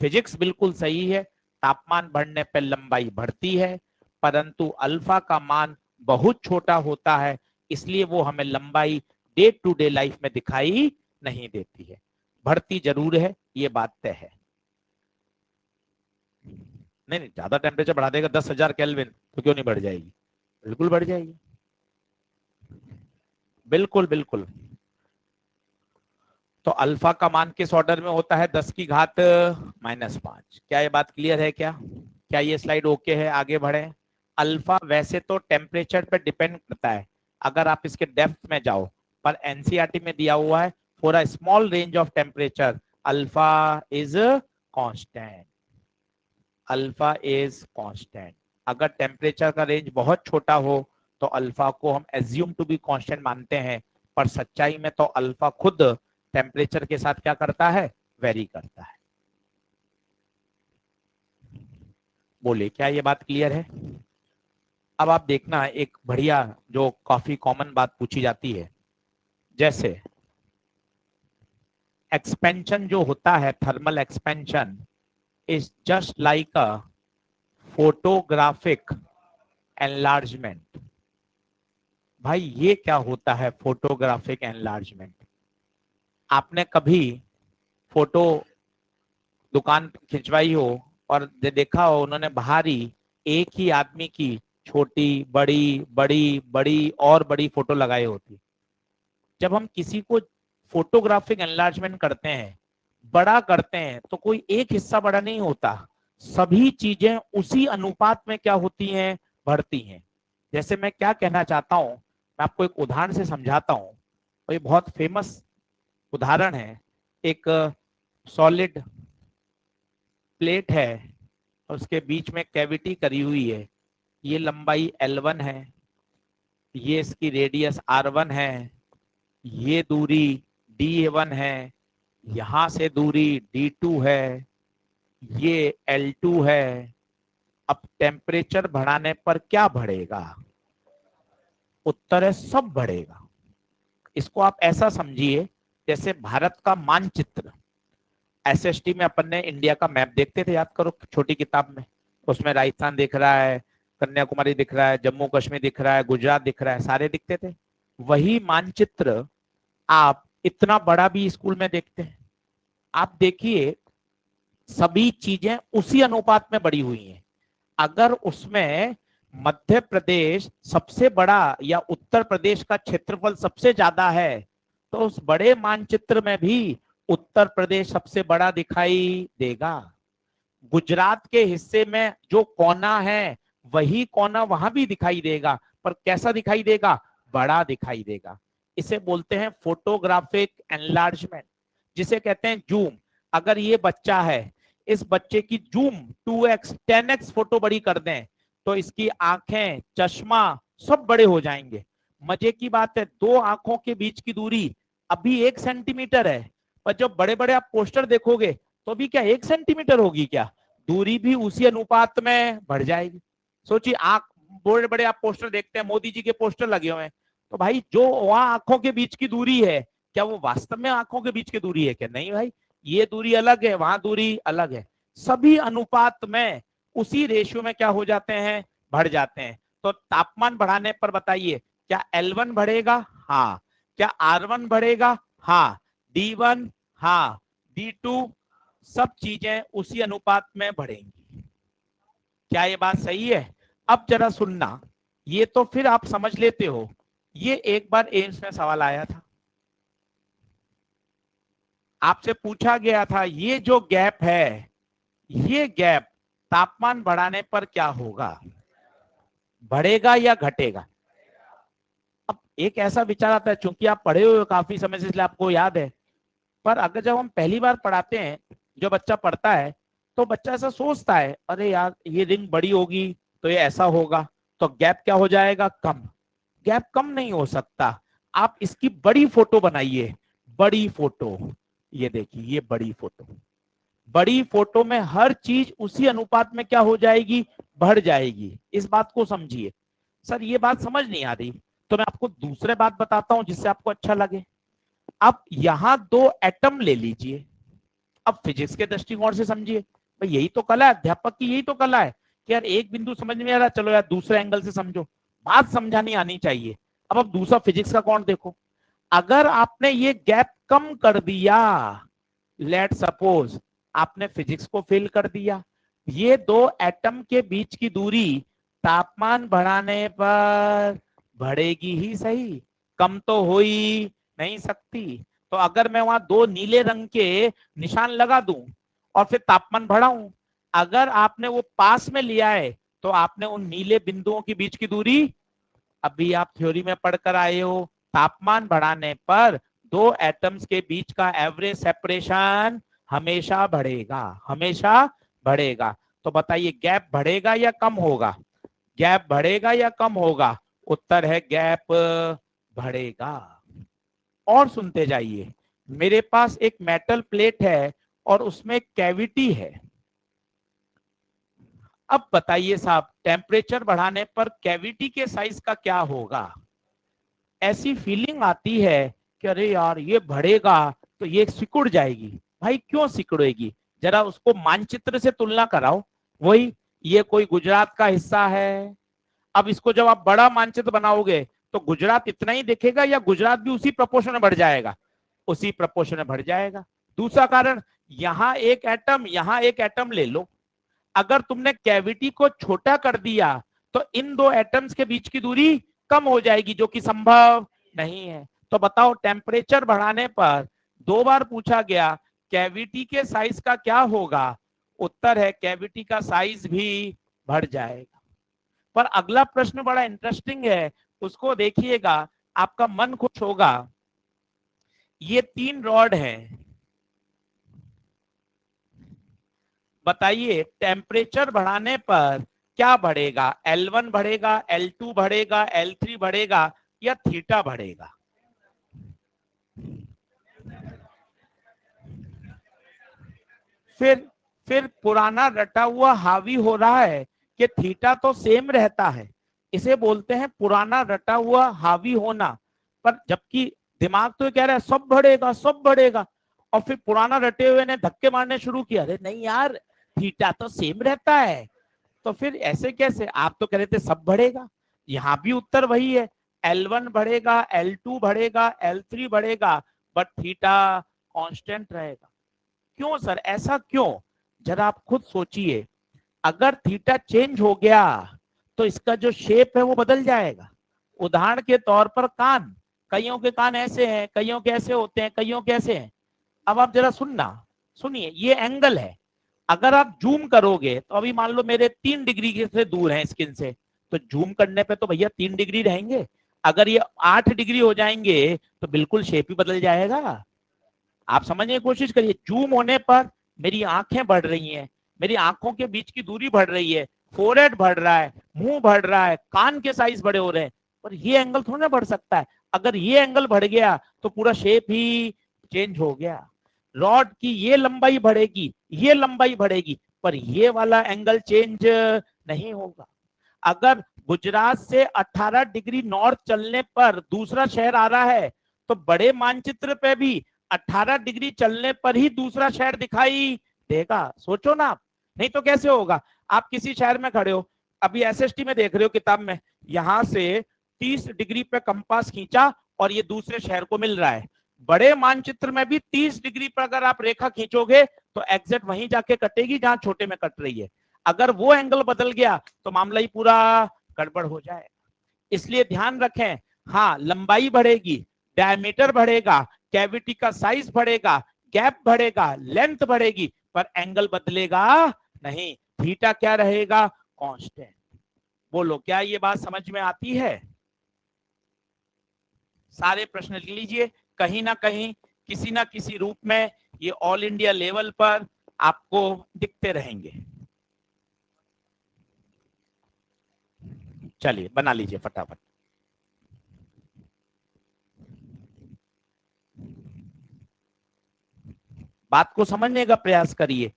फिजिक्स बिल्कुल सही है, तापमान बढ़ने पर लंबाई बढ़ती है, परंतु अल्फा का मान बहुत छोटा होता है, इसलिए वो हमें लंबाई डे टू डे लाइफ में दिखाई नहीं देती है। बढ़ती जरूर है, ये बात तय है। नहीं नहीं, ज्यादा टेम्परेचर बढ़ा देगा 10,000 केल्विन तो क्यों नहीं बढ़ जाएगी? बिल्कुल बढ़ जाएगी, बिल्कुल बिल्कुल। तो अल्फा का मान किस ऑर्डर में होता है? 10 की घात -5। क्या ये बात क्लियर है? क्या क्या ये स्लाइड ओके है? आगे बढ़े। अल्फा वैसे तो टेम्परेचर पर डिपेंड करता है, अगर आप इसके डेप्थ में जाओ, पर एनसीईआरटी में दिया हुआ है for a small range of temperature alpha is constant, alpha is constant. अगर टेम्परेचर का रेंज बहुत छोटा हो तो अल्फा को हम एज्यूम टू बी कांस्टेंट मानते हैं, पर सच्चाई में तो अल्फा खुद टेम्परेचर के साथ क्या करता है? वेरी करता है। बोले क्या ये बात क्लियर है? अब आप देखना एक बढ़िया जो काफी कॉमन बात पूछी जाती है, जैसे एक्सपेंशन जो होता है, thermal expansion is just like a photographic enlargement. भाई ये क्या होता है फोटोग्राफिक एनलार्जमेंट? आपने कभी फोटो दुकान पे खिंचवाई हो और देखा हो उन्होंने बाहर ही एक ही आदमी की छोटी बड़ी बड़ी बड़ी और बड़ी फोटो लगाई होती। जब हम किसी को फोटोग्राफिक एनलार्जमेंट करते हैं, बड़ा करते हैं, तो कोई एक हिस्सा बड़ा नहीं होता, सभी चीजें उसी अनुपात में क्या होती हैं, बढ़ती हैं। जैसे मैं क्या कहना चाहता हूं, मैं आपको एक उदाहरण से समझाता हूं, और ये बहुत फेमस उदाहरण है। एक सॉलिड प्लेट है और उसके बीच में कैविटी करी हुई है। ये लंबाई L1 है, ये इसकी रेडियस R1 है, ये दूरी D1 है, यहां से दूरी D2 है, ये L2 है। अब टेम्परेचर बढ़ाने पर क्या बढ़ेगा? उत्तर है सब बढ़ेगा। इसको आप ऐसा समझिए जैसे भारत का मानचित्र। एसएसटी में अपन ने इंडिया का मैप देखते थे, याद करो छोटी किताब में, उसमें राजस्थान दिख रहा है, कन्याकुमारी दिख रहा है, जम्मू कश्मीर दिख रहा है, गुजरात दिख रहा है, सारे दिखते थे। वही मानचित्र आप इतना बड़ा भी स्कूल में देखते हैं। आप देखिए सभी चीजें उसी अनुपात में बढ़ी हुई हैं। अगर उसमें मध्य प्रदेश सबसे बड़ा या उत्तर प्रदेश का क्षेत्रफल सबसे ज्यादा है, तो उस बड़े मानचित्र में भी उत्तर प्रदेश सबसे बड़ा दिखाई देगा। गुजरात के हिस्से में जो कोना है, वही कोना वहां भी दिखाई देगा, पर कैसा दिखाई देगा? बड़ा दिखाई देगा। इसे बोलते हैं फोटोग्राफिक एनलार्जमेंट, जिसे कहते हैं जूम। अगर ये बच्चा है, इस बच्चे की जूम 2x 10x फोटो बड़ी कर दें, तो इसकी आंखें, चश्मा सब बड़े हो जाएंगे। मजे की बात है, दो आंखों के बीच की दूरी अभी 1 सेंटीमीटर है, पर जब बड़े बड़े आप पोस्टर देखोगे तो भी क्या 1 सेंटीमीटर होगी? क्या दूरी भी उसी अनुपात में बढ़ जाएगी। सोचिए, आंख, बड़े बड़े आप पोस्टर देखते हैं, मोदी जी के पोस्टर लगे हुए हैं, तो भाई जो वहां आंखों के बीच की दूरी है, क्या वो वास्तव में आंखों के बीच की दूरी है? क्या नहीं भाई, ये दूरी अलग है, वहां दूरी अलग है। सभी अनुपात में उसी रेशियो में क्या हो जाते हैं, बढ़ जाते हैं। तो तापमान बढ़ाने पर बताइए, क्या L1 बढ़ेगा? हाँ। क्या R1 बढ़ेगा? हाँ। D1? हाँ। D2? सब चीजें उसी अनुपात में बढ़ेंगी। क्या ये बात सही है? अब जरा सुनना, ये तो फिर आप समझ लेते हो। ये एक बार एम्स में सवाल आया था, आपसे पूछा गया था ये जो गैप है, ये गैप तापमान बढ़ाने पर क्या होगा, बढ़ेगा या घटेगा? अब एक ऐसा विचार आता है, चूंकि आप पढ़े हुए हो काफी समय से इसलिए आपको याद है, पर अगर जब हम पहली बार पढ़ाते हैं, जो बच्चा पढ़ता है, तो बच्चा ऐसा सोचता है, अरे यार ये रिंग बड़ी होगी तो ये ऐसा होगा, तो गैप क्या हो जाएगा, कम। गैप कम नहीं हो सकता। आप इसकी बड़ी फोटो बनाइए, बड़ी फोटो, ये देखिए ये बड़ी फोटो, बड़ी फोटो में हर चीज उसी अनुपात में क्या हो जाएगी, बढ़ जाएगी। इस बात को समझिए। सर ये बात समझ नहीं आ रही, तो मैं आपको दूसरे बात बताता हूं जिससे आपको अच्छा लगे। अब यहां दो एटम ले लीजिए, अब फिजिक्स के दृष्टिकोण से समझिए। भाई यही तो कला है, अध्यापक की यही तो कला है कि यार एक बिंदु समझ में आ रहा, चलो यार दूसरे एंगल से समझो, बात समझानी आनी चाहिए। अब दूसरा फिजिक्स का कौन देखो, अगर आपने ये गैप कम कर दिया, लेट सपोज आपने फिजिक्स को फेल कर दिया, ये दो एटम के बीच की दूरी तापमान बढ़ाने पर बढ़ेगी ही सही, कम तो हो ही नहीं सकती। तो अगर मैं वहां दो नीले रंग के निशान लगा दूं और फिर तापमान बढ़ाऊं, अगर आपने वो पास में लिया है, तो आपने उन नीले बिंदुओं के बीच की दूरी, अभी आप थ्योरी में पढ़कर आए हो, तापमान बढ़ाने पर दो एटम्स के बीच का एवरेज सेपरेशन हमेशा बढ़ेगा, हमेशा बढ़ेगा। तो बताइए गैप बढ़ेगा या कम होगा, गैप बढ़ेगा या कम होगा? उत्तर है गैप बढ़ेगा। और सुनते जाइए, मेरे पास एक मेटल प्लेट है और उसमें कैविटी है। अब बताइए साहब, टेम्परेचर बढ़ाने पर कैविटी के साइज का क्या होगा? ऐसी फीलिंग आती है कि अरे यार ये बढ़ेगा तो ये सिकुड़ जाएगी। भाई क्यों सिकुड़ेगी? जरा उसको मानचित्र से तुलना कराओ। वही, ये कोई गुजरात का हिस्सा है। अब इसको जब आप बड़ा मानचित्र बनाओगे तो गुजरात इतना ही दिखेगा या गुजरात भी उसी प्रपोर्शन में बढ़ जाएगा? उसी प्रपोर्शन में बढ़ जाएगा। दूसरा कारण, यहाँ एक एटम यहाँ एक एटम ले लो, अगर तुमने कैविटी को छोटा कर दिया तो इन दो एटम्स के बीच की दूरी कम हो जाएगी, जो कि संभव नहीं है। तो बताओ, टेम्परेचर बढ़ाने पर दो बार पूछा गया कैविटी के साइज का क्या होगा? उत्तर है कैविटी का साइज भी बढ़ जाएगा। पर अगला प्रश्न बड़ा इंटरेस्टिंग है, उसको देखिएगा, आपका मन खुश होगा। ये 3 रॉड हैं, बताइए टेम्परेचर बढ़ाने पर क्या बढ़ेगा? L1 बढ़ेगा, L2 बढ़ेगा, L3 बढ़ेगा या थीटा बढ़ेगा? फिर पुराना रटा हुआ हावी हो रहा है कि थीटा तो सेम रहता है। इसे बोलते हैं पुराना रटा हुआ हावी होना। पर जबकि दिमाग तो कह रहा है सब बढ़ेगा सब बढ़ेगा, और फिर पुराना रटे हुए ने धक्के मारने शुरू किया, अरे नहीं यार, थीटा तो सेम रहता है। तो फिर ऐसे कैसे? आप तो कह रहे थे सब बढ़ेगा। यहाँ भी उत्तर वही है, L1 बढ़ेगा, L2 बढ़ेगा, L3 बढ़ेगा, बट थीटा कांस्टेंट रहेगा। क्यों सर, ऐसा क्यों? जरा आप खुद सोचिए, अगर थीटा चेंज हो गया तो इसका जो शेप है वो बदल जाएगा। उदाहरण के तौर पर कान, कईयों के कान ऐसे हैं, कईयों के ऐसे होते हैं, कईयों के ऐसे हैं। अब आप जरा सुनिए, ये एंगल है। अगर आप जूम करोगे तो अभी मान लो मेरे 3 डिग्री से दूर है स्किन से, तो जूम करने पे तो भैया 3 डिग्री रहेंगे। अगर ये 8 डिग्री हो जाएंगे तो बिल्कुल शेप ही बदल जाएगा। आप समझने की कोशिश करिए, जूम होने पर मेरी आंखें बढ़ रही हैं, मेरी आंखों के बीच की दूरी बढ़ रही है, फोरहेड बढ़ रहा है, मुंह बढ़ रहा है, कान के साइज बड़े हो रहे हैं, पर ये एंगल थोड़ा ना बढ़ सकता है। अगर ये एंगल बढ़ गया तो पूरा शेप ही चेंज हो गया। रॉड की ये लंबाई बढ़ेगी, ये लंबाई बढ़ेगी, पर ये वाला एंगल चेंज नहीं होगा। अगर गुजरात से 18 डिग्री नॉर्थ चलने पर दूसरा शहर आ रहा है तो बड़े मानचित्र पे भी 18 डिग्री चलने पर ही दूसरा शहर दिखाई देगा। सोचो ना आप, नहीं तो कैसे होगा? आप किसी शहर में खड़े हो, अभी एसएसटी में देख रहे हो किताब में, यहां से 30 डिग्री पे कंपास खींचा और ये दूसरे शहर को मिल रहा है। बड़े मानचित्र में भी 30 डिग्री पर अगर आप रेखा खींचोगे तो एग्जैक्ट वहीं जाके कटेगी जहां छोटे में कट रही है। अगर वो एंगल बदल गया तो मामला ही पूरा गड़बड़ हो जाए। इसलिए ध्यान रखें, हाँ लंबाई बढ़ेगी, डायमीटर बढ़ेगा, कैविटी का साइज बढ़ेगा, गैप बढ़ेगा, लेंथ बढ़ेगी, पर एंगल बदलेगा नहीं। थीटा क्या रहेगा? कांस्टेंट। बोलो, क्या ये बात समझ में आती है? सारे प्रश्न लिख लीजिए, कहीं ना कहीं किसी ना किसी रूप में ये ऑल इंडिया लेवल पर आपको दिखते रहेंगे। चलिए बना लीजिए फटाफट। बात को समझने का प्रयास करिए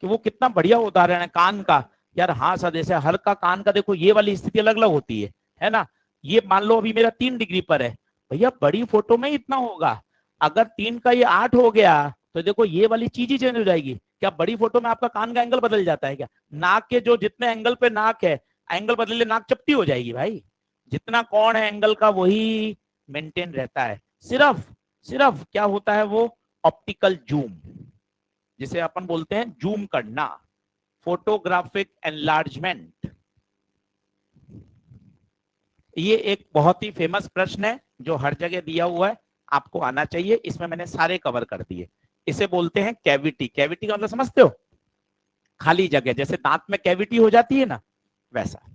कि वो कितना बढ़िया उदाहरण है कान का। यार हाँ सर, जैसे हर का कान का देखो, ये वाली स्थिति अलग अलग होती है ना? ये मान लो अभी मेरा 3 डिग्री पर है, भैया बड़ी फोटो में इतना होगा। अगर 3 का ये 8 हो गया तो देखो ये वाली चीज ही चेंज हो जाएगी। क्या बड़ी फोटो में आपका कान का एंगल बदल जाता है क्या? नाक के जो जितने एंगल पे नाक है, एंगल बदले नाक चपटी हो जाएगी भाई। जितना कोण है एंगल का वही मेंटेन रहता है। सिर्फ सिर्फ क्या होता है वो? ऑप्टिकल जूम, जिसे अपन बोलते हैं जूम करना, फोटोग्राफिक एनलार्जमेंट। ये एक बहुत ही फेमस प्रश्न है जो हर जगह दिया हुआ है, आपको आना चाहिए। इसमें मैंने सारे कवर कर दिए। इसे बोलते हैं कैविटी। कैविटी का मतलब समझते हो? खाली जगह, जैसे दांत में कैविटी हो जाती है ना, वैसा।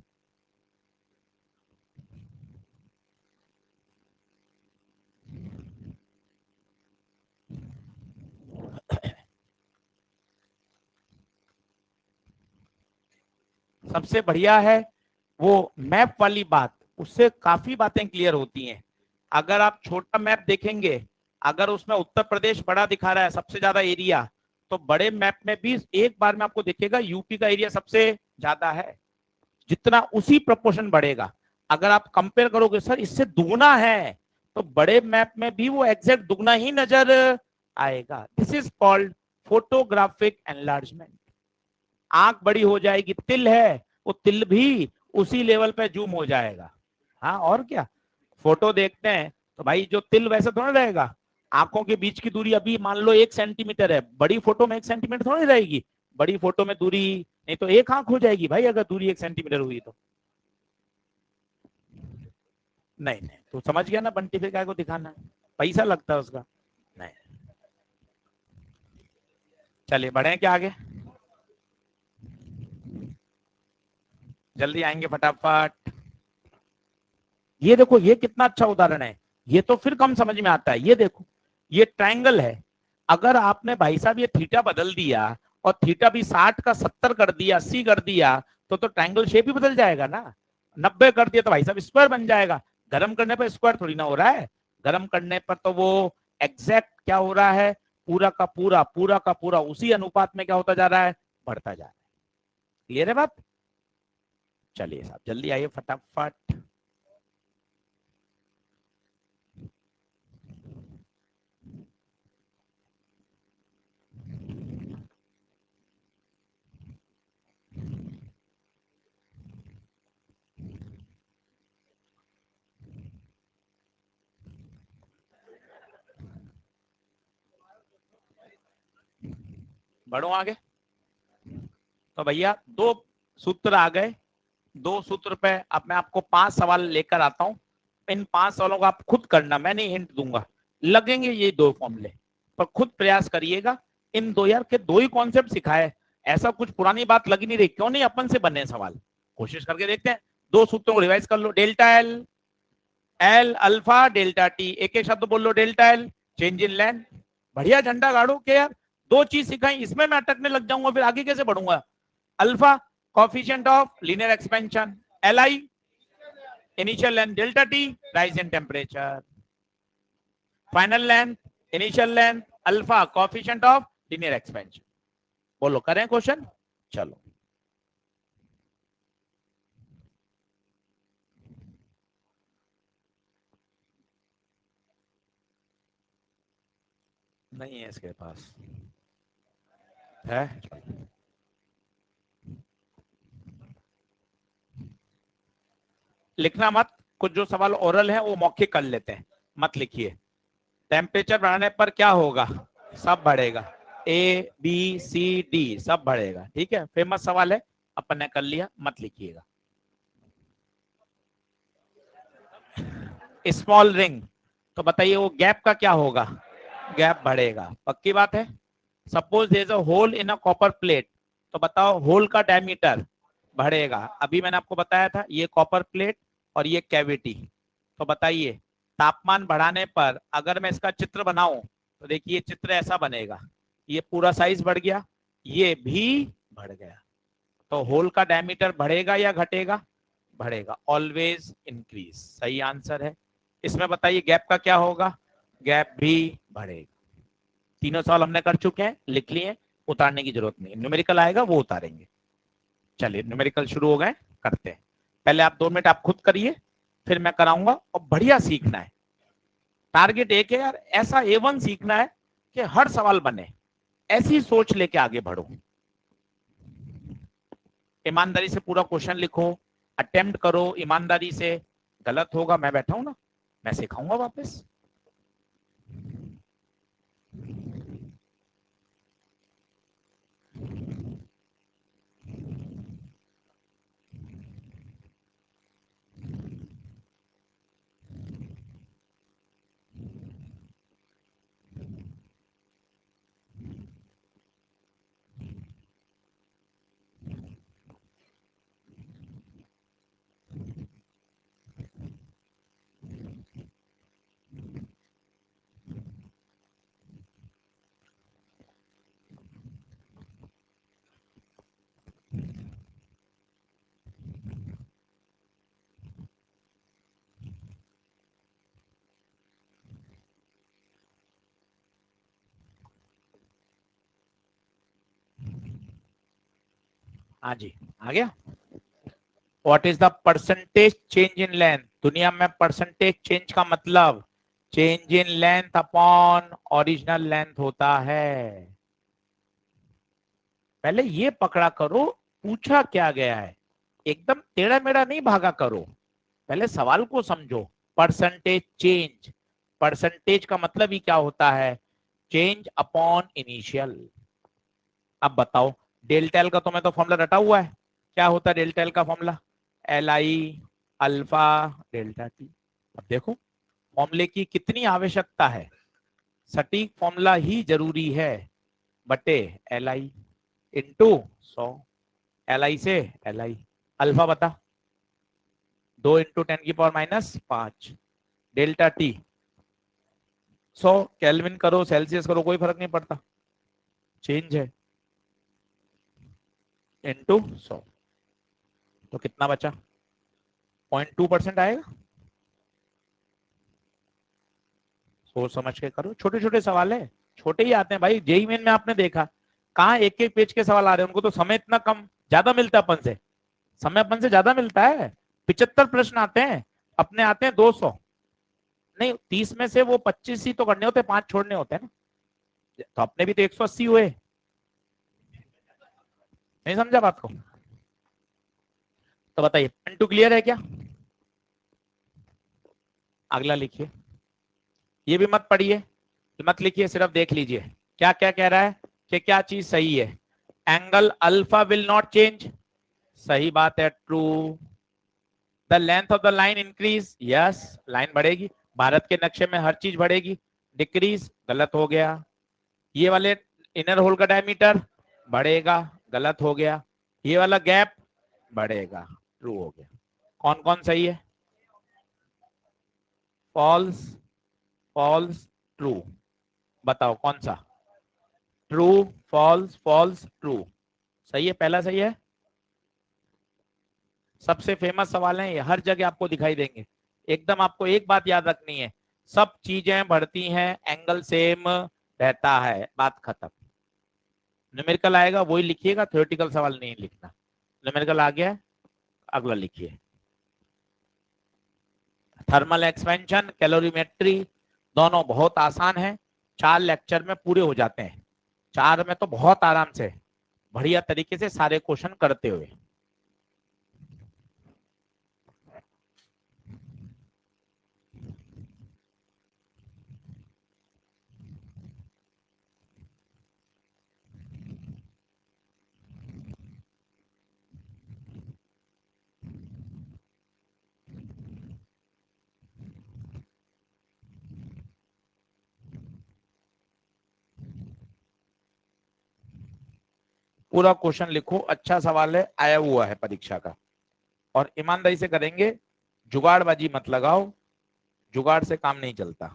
सबसे बढ़िया है वो मैप वाली बात, उससे काफी बातें क्लियर होती हैं। अगर आप छोटा मैप देखेंगे, अगर उसमें उत्तर प्रदेश बड़ा दिखा रहा है सबसे ज्यादा एरिया, तो बड़े मैप में भी एक बार में आपको दिखेगा यूपी का एरिया सबसे ज्यादा है, जितना उसी प्रोपोर्शन बढ़ेगा। अगर आप कंपेयर करोगे सर इससे दुगना है, तो बड़े मैप में भी वो एग्जैक्ट दुगना ही नजर आएगा। This is called photographic enlargement. आंख बड़ी हो जाएगी, तिल है, वो तिल भी उसी लेवल पे जूम हो जाएगा। हाँ और क्या, फोटो देखते हैं तो भाई जो तिल वैसे थोड़ा रहेगा, आंखों के बीच की दूरी अभी मान लो 1 सेंटीमीटर है, बड़ी फोटो में 1 सेंटीमीटर थोड़ी रहेगी। बड़ी फोटो में दूरी नहीं तो एक आंख हो जाएगी भाई, अगर दूरी 1 सेंटीमीटर हुई तो। नहीं नहीं, तो समझ गया ना, बंटी फिर काय को दिखाना है, पैसा लगता है उसका। नहीं, चलिए बढ़े क्या आगे, जल्दी आएंगे फटाफट। ये देखो ये कितना अच्छा उदाहरण है, ये तो फिर कम समझ में आता है। ये देखो ये ट्रायंगल है, अगर आपने भाई साहब ये थीटा बदल दिया और थीटा भी 60 का 70 कर दिया, 80 कर दिया, तो ट्रायंगल शेप ही बदल जाएगा ना। 90 कर दिया तो भाई साहब स्क्वायर बन जाएगा। गर्म करने पर स्क्वायर थोड़ी ना हो रहा है, गर्म करने पर तो वो एग्जैक्ट क्या हो रहा है, पूरा का पूरा उसी अनुपात में क्या होता जा रहा है, बढ़ता जा रहा है। क्लियर है बात। चलिए साहब जल्दी आइए फटाफट। बढ़ो आगे। तो भैया दो सूत्र आ गए, दो सूत्र पे अब मैं आपको 5 सवाल लेकर आता हूं। इन 5 सवालों को आप खुद करना, मैं नहीं हिंट दूंगा। लगेंगे ये दो फॉर्मूले, पर खुद प्रयास करिएगा। इन दो यार के दो ही कॉन्सेप्ट सिखाए, ऐसा कुछ पुरानी बात लगी नहीं रही, क्यों नहीं अपन से बने सवाल, कोशिश करके देखते हैं। दो सूत्रों को रिवाइज कर लो, delta l, l alpha delta t, एक एक शब्द बोल लो, delta l change in length. बढ़िया झंडा गाड़ो के यार, दो चीज सिखाई इसमें मैं अटकने लग जाऊंगा, फिर आगे कैसे बढ़ूंगा। Alpha coefficient of linear expansion, l i initial length, delta t rise in temperature, final length initial length, alpha coefficient of linear expansion. बोलो करें क्वेश्चन, चलो। नहीं है इसके पास, है लिखना मत, कुछ जो सवाल ओरल है वो मौखिक कर लेते हैं, मत लिखिए। टेम्परेचर बढ़ाने पर क्या होगा, सब बढ़ेगा, ए बी सी डी सब बढ़ेगा, ठीक है, फेमस सवाल है, अपन ने कर लिया, मत लिखिएगा। स्मॉल रिंग, तो बताइए वो गैप का क्या होगा, गैप बढ़ेगा, पक्की बात है। Suppose there is a hole in a copper plate, तो बताओ होल का डायमीटर बढ़ेगा। अभी मैंने आपको बताया था ये कॉपर प्लेट और ये कैविटी, तो बताइए तापमान बढ़ाने पर अगर मैं इसका चित्र बनाऊं तो देखिए चित्र ऐसा बनेगा, ये पूरा साइज बढ़ गया, ये भी बढ़ गया, तो होल का डायमीटर बढ़ेगा या घटेगा, बढ़ेगा, ऑलवेज इंक्रीज, सही आंसर है। इसमें बताइए गैप का क्या होगा, गैप भी बढ़ेगा। तीनों सवाल हमने कर चुके हैं, लिख लिए, उतारने की जरूरत नहीं, न्यूमेरिकल आएगा वो उतारेंगे। चलिए न्यूमेरिकल शुरू हो गए, करते हैं। पहले आप 2 मिनट आप खुद करिए, फिर मैं कराऊंगा, और बढ़िया सीखना है। टारगेट एक है यार, ऐसा A1 सीखना है कि हर सवाल बने, ऐसी सोच लेके आगे बढ़ो। ईमानदारी से पूरा क्वेश्चन लिखो, अटेम्प्ट करो ईमानदारी से, गलत होगा मैं बैठा हूं ना, मैं सिखाऊंगा वापस। हाँ जी, आ गया। What is the percentage change in length? दुनिया में परसेंटेज चेंज का मतलब change in length upon original length होता है। पहले ये पकड़ा करो, पूछा क्या गया है, एकदम टेढ़ा मेढ़ा नहीं भागा करो, पहले सवाल को समझो। परसेंटेज चेंज, परसेंटेज का मतलब ही क्या होता है? Change upon initial. अब बताओ, डेल्टा एल का तुम्हें तो फॉर्मूला रटा हुआ है, क्या होता है डेल्टा एल का formula? L I alpha delta T. अब देखो फॉर्मूले की कितनी आवश्यकता है, सटीक फॉर्मूला ही जरूरी है, बटे L I into 100, L I से एल आई। अल्फा बता 2 × 10⁻⁵ डेल्टा टी 100, केल्विन करो सेल्सियस करो कोई फर्क नहीं पड़ता, चेंज है, इंटू 100। तो कितना बचा? 0.2% आएगा। सोच समझ के करो, छोटे छोटे सवाल है, छोटे ही आते हैं भाई। जेई मेन में आपने देखा कहाँ एक एक पेज के सवाल आ रहे हैं, उनको तो समय इतना कम ज्यादा मिलता है अपन से, समय अपन से ज्यादा मिलता है। 75 प्रश्न आते हैं, अपने आते हैं 200। नहीं 30 में से वो 25 ही तो करने होते हैं, 5 छोड़ने होते हैं ना, तो अपने भी तो 180 हुए। नहीं समझा बात को? तो बताइए, पॉइंट टू क्लियर है क्या? अगला लिखिए, ये भी मत पढ़िए, मत लिखिए, सिर्फ देख लीजिए क्या क्या कह रहा है कि क्या चीज सही है। Angle alpha will not change, सही बात है, true. The length of the line increase, yes line बढ़ेगी, भारत के नक्शे में हर चीज बढ़ेगी। डिक्रीज, गलत हो गया। ये वाले इनर होल का डायमीटर बढ़ेगा, गलत हो गया। ये वाला गैप बढ़ेगा, ट्रू हो गया। कौन कौन सही है? फॉल्स, फॉल्स, ट्रू, बताओ कौन सा? ट्रू, फॉल्स, फॉल्स, ट्रू, सही है, पहला सही है। सबसे फेमस सवाल है ये, हर जगह आपको दिखाई देंगे। एकदम आपको एक बात याद रखनी है, सब चीजें बढ़ती हैं, एंगल सेम रहता है, बात खत्म। न्यूमेरिकल आएगा वही लिखिएगा, थ्योरेटिकल सवाल नहीं लिखना। न्यूमेरिकल आ गया, अगला लिखिए। थर्मल एक्सपेंशन, कैलोरीमेट्री, दोनों बहुत आसान है, 4 लेक्चर में पूरे हो जाते हैं, 4 में तो बहुत आराम से बढ़िया तरीके से सारे क्वेश्चन करते हुए। पूरा क्वेश्चन लिखो, अच्छा सवाल है, आया हुआ है परीक्षा का, और ईमानदारी से करेंगे, जुगाड़बाजी मत लगाओ, जुगाड़ से काम नहीं चलता।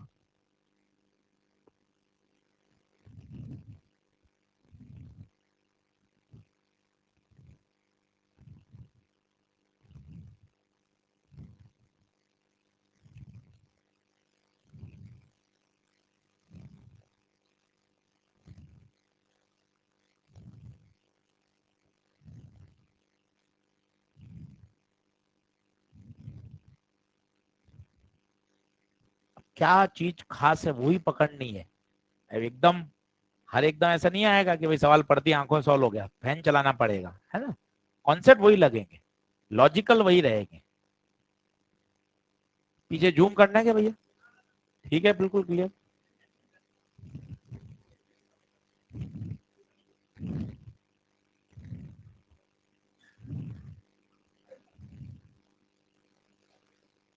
क्या चीज खास है वही पकड़नी है, अब एकदम हर एकदम ऐसा नहीं आएगा कि भाई सवाल पढ़ती आंखों में सॉल्व हो गया, फैन चलाना पड़ेगा, है ना। कॉन्सेप्ट वही लगेंगे, लॉजिकल वही रहेंगे। पीछे जूम करना है क्या भैया? ठीक है, बिल्कुल क्लियर।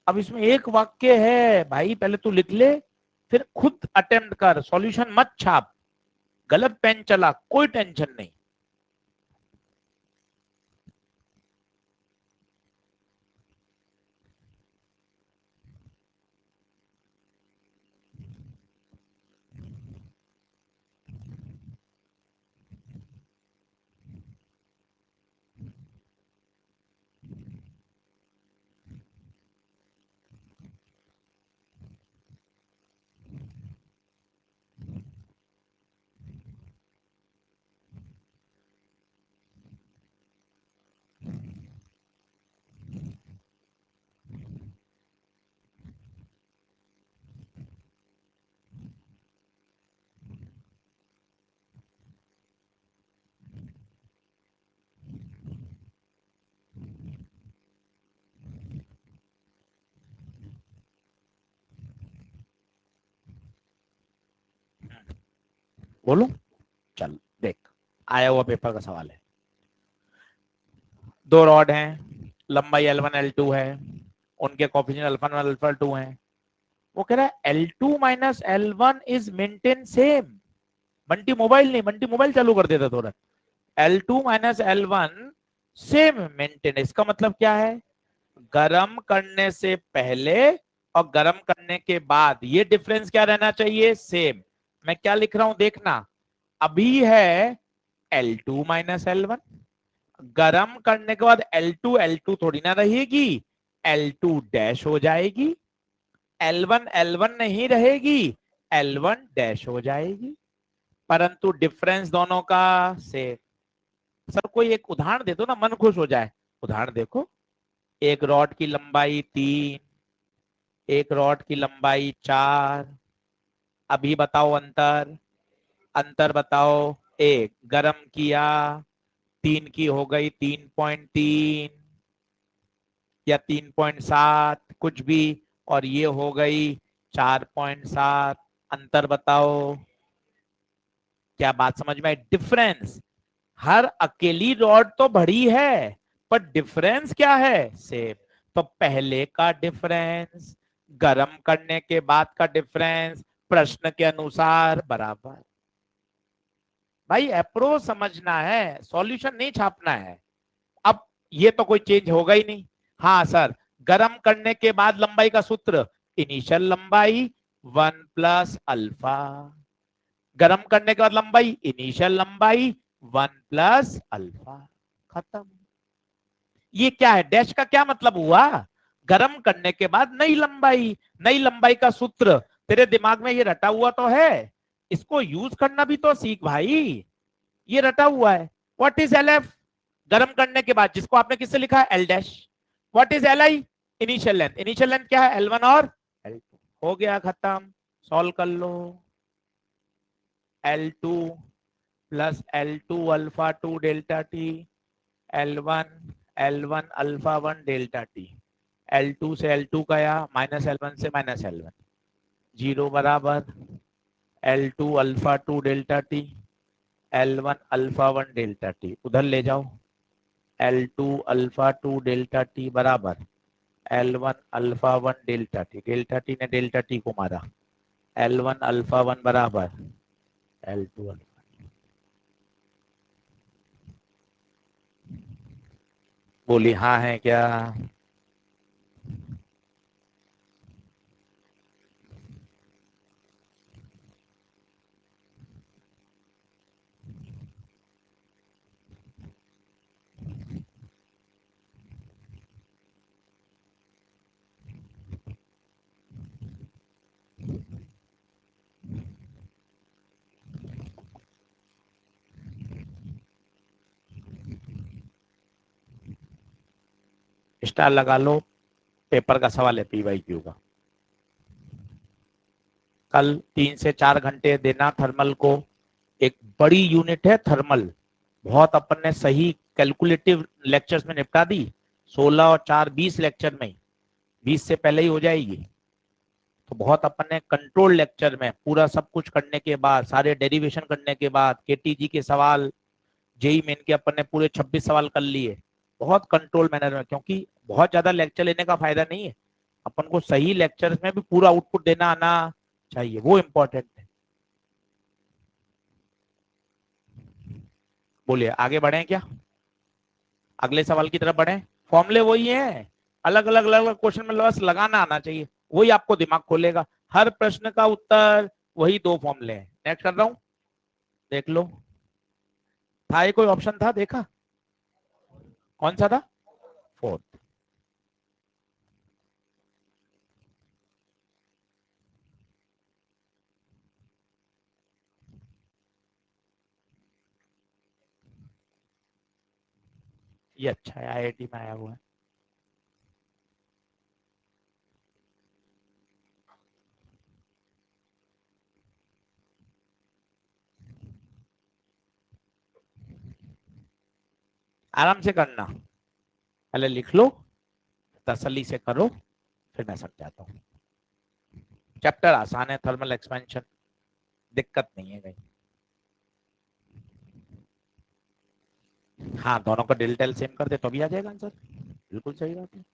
अब इसमें एक वाक्य है भाई, पहले तू लिख ले, फिर खुद अटेम्प्ट कर, सॉल्यूशन मत छाप, गलत पेन चला कोई टेंशन नहीं। बोलो, चल देख, आया हुआ पेपर का सवाल है। दो रॉड हैं, लंबाई L1 L2 है, उनके कोफिशिएंट अल्फा 1 अल्फा 2 है। वो कह रहा है L2 minus L1 is maintain same. Bunty mobile नहीं, बंटी मोबाइल चालू कर देता तुरंत। L2 minus L1 same maintain, इसका मतलब क्या है, गर्म करने से पहले और गर्म करने के बाद ये डिफरेंस क्या रहना चाहिए, सेम। मैं क्या लिख रहा हूं देखना, अभी है L2 माइनस L1, गर्म करने के बाद L2 L2 थोड़ी ना रहेगी, L2 डैश हो जाएगी, L1 L1 नहीं रहेगी, L1 डैश हो जाएगी, परंतु डिफरेंस दोनों का सेम। सर कोई एक उदाहरण दे दो ना, मन खुश हो जाए। उदाहरण देखो, एक रॉड की लंबाई 3, एक रॉड की लंबाई 4, अभी बताओ अंतर, अंतर बताओ। एक गरम किया, 3 की हो गई 3.3 या 3.7 कुछ भी, और ये हो गई 4.7, अंतर बताओ। क्या बात समझ में आई, डिफरेंस। हर अकेली रॉड तो बड़ी है, पर डिफरेंस क्या है, सेम। तो पहले का डिफरेंस गर्म करने के बाद का डिफरेंस प्रश्न के अनुसार बराबर। भाई अप्रोच समझना है, सॉल्यूशन नहीं छापना है। अब ये तो कोई चेंज होगा ही नहीं। हाँ सर, गर्म करने के बाद लंबाई का सूत्र, इनिशियल लंबाई 1 + अल्फा, गर्म करने के बाद लंबाई, इनिशियल लंबाई 1 + अल्फा, खत्म। ये क्या है, डैश का क्या मतलब हुआ, गर्म करने के बाद नई लंबाई, नई लंबाई का सूत्र तेरे दिमाग में ये रटा हुआ तो है, इसको यूज करना भी तो सीख भाई। ये रटा हुआ है, व्हाट इज LF, गर्म करने के बाद, जिसको आपने किससे लिखा है L dash. What is LI, initial length, initial length क्या है L1 और L2, हो गया खत्म, सॉल्व कर लो। L2 plus L2 alpha 2 delta T, L1 L1 alpha 1 delta T, L2 से L2 गया, माइनस L1 से माइनस L1, 0 बराबर L2 alpha 2 delta T, L1 alpha 1 delta T, उधर ले जाओ, L2 अल्फा 2 डेल्टा टी बराबर L1 alpha 1 delta T, delta T ने delta T को मारा, L1 अल्फा 1 बराबर L2 अल्फा। बोली हाँ है क्या, स्टार लगा लो, पेपर का सवाल है PYQ का। कल 3 से 4 घंटे देना थर्मल को, एक बड़ी यूनिट है थर्मल, बहुत अपन ने सही कैलकुलेटिव लेक्चर्स में निपटा दी, 16 और 4 20 लेक्चर में, 20 से पहले ही हो जाएगी। तो बहुत अपन ने कंट्रोल लेक्चर में पूरा सब कुछ करने के बाद, सारे डेरिवेशन करने के बाद, KTG के सवाल, जेई मेन के अपन ने पूरे 26 सवाल कर लिए, बहुत कंट्रोल मैनर में, क्योंकि बहुत ज्यादा लेक्चर लेने का फायदा नहीं है, अपन को सही लेक्चर में भी पूरा आउटपुट देना आना चाहिए, वो इंपॉर्टेंट है। बोलिए आगे बढ़े क्या, अगले सवाल की तरफ बढ़े। फॉर्मूले वही है, अलग अलग क्वेश्चन में बस लगाना आना चाहिए, वही आपको दिमाग खोलेगा। हर प्रश्न का उत्तर वही 2 फॉर्मूले हैं। नेक्स्ट कर रहा हूं, देख लो, था ये कोई ऑप्शन था, देखा कौन सा था, 4th। ये अच्छा है, IIT में आया हुआ है। आराम से करना, पहले लिख लो, तसल्ली से करो, फिर मैं समझाता हूँ। चैप्टर आसान है, थर्मल एक्सपेंशन, दिक्कत नहीं है कहीं। हाँ, दोनों का डेल्टा एल सेम कर दे तो भी आ जाएगा आंसर। बिल्कुल सही बात है।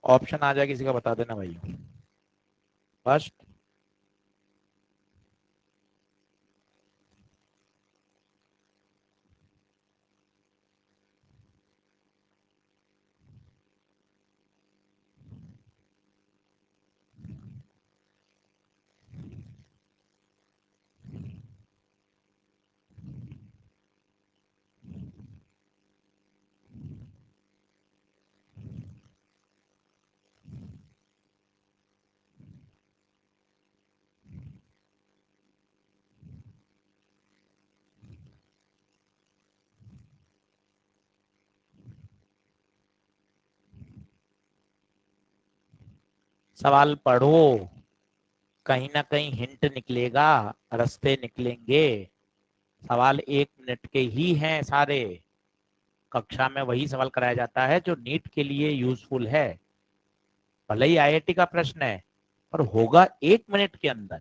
ऑप्शन आ जाए किसी का बता देना भाई। फर्स्ट। सवाल पढ़ो, कहीं ना कहीं हिंट निकलेगा, रास्ते निकलेंगे। सवाल 1 मिनट के ही हैं सारे। कक्षा में वही सवाल कराया जाता है जो नीट के लिए यूजफुल है। भले ही आईआईटी का प्रश्न है, पर होगा 1 मिनट के अंदर।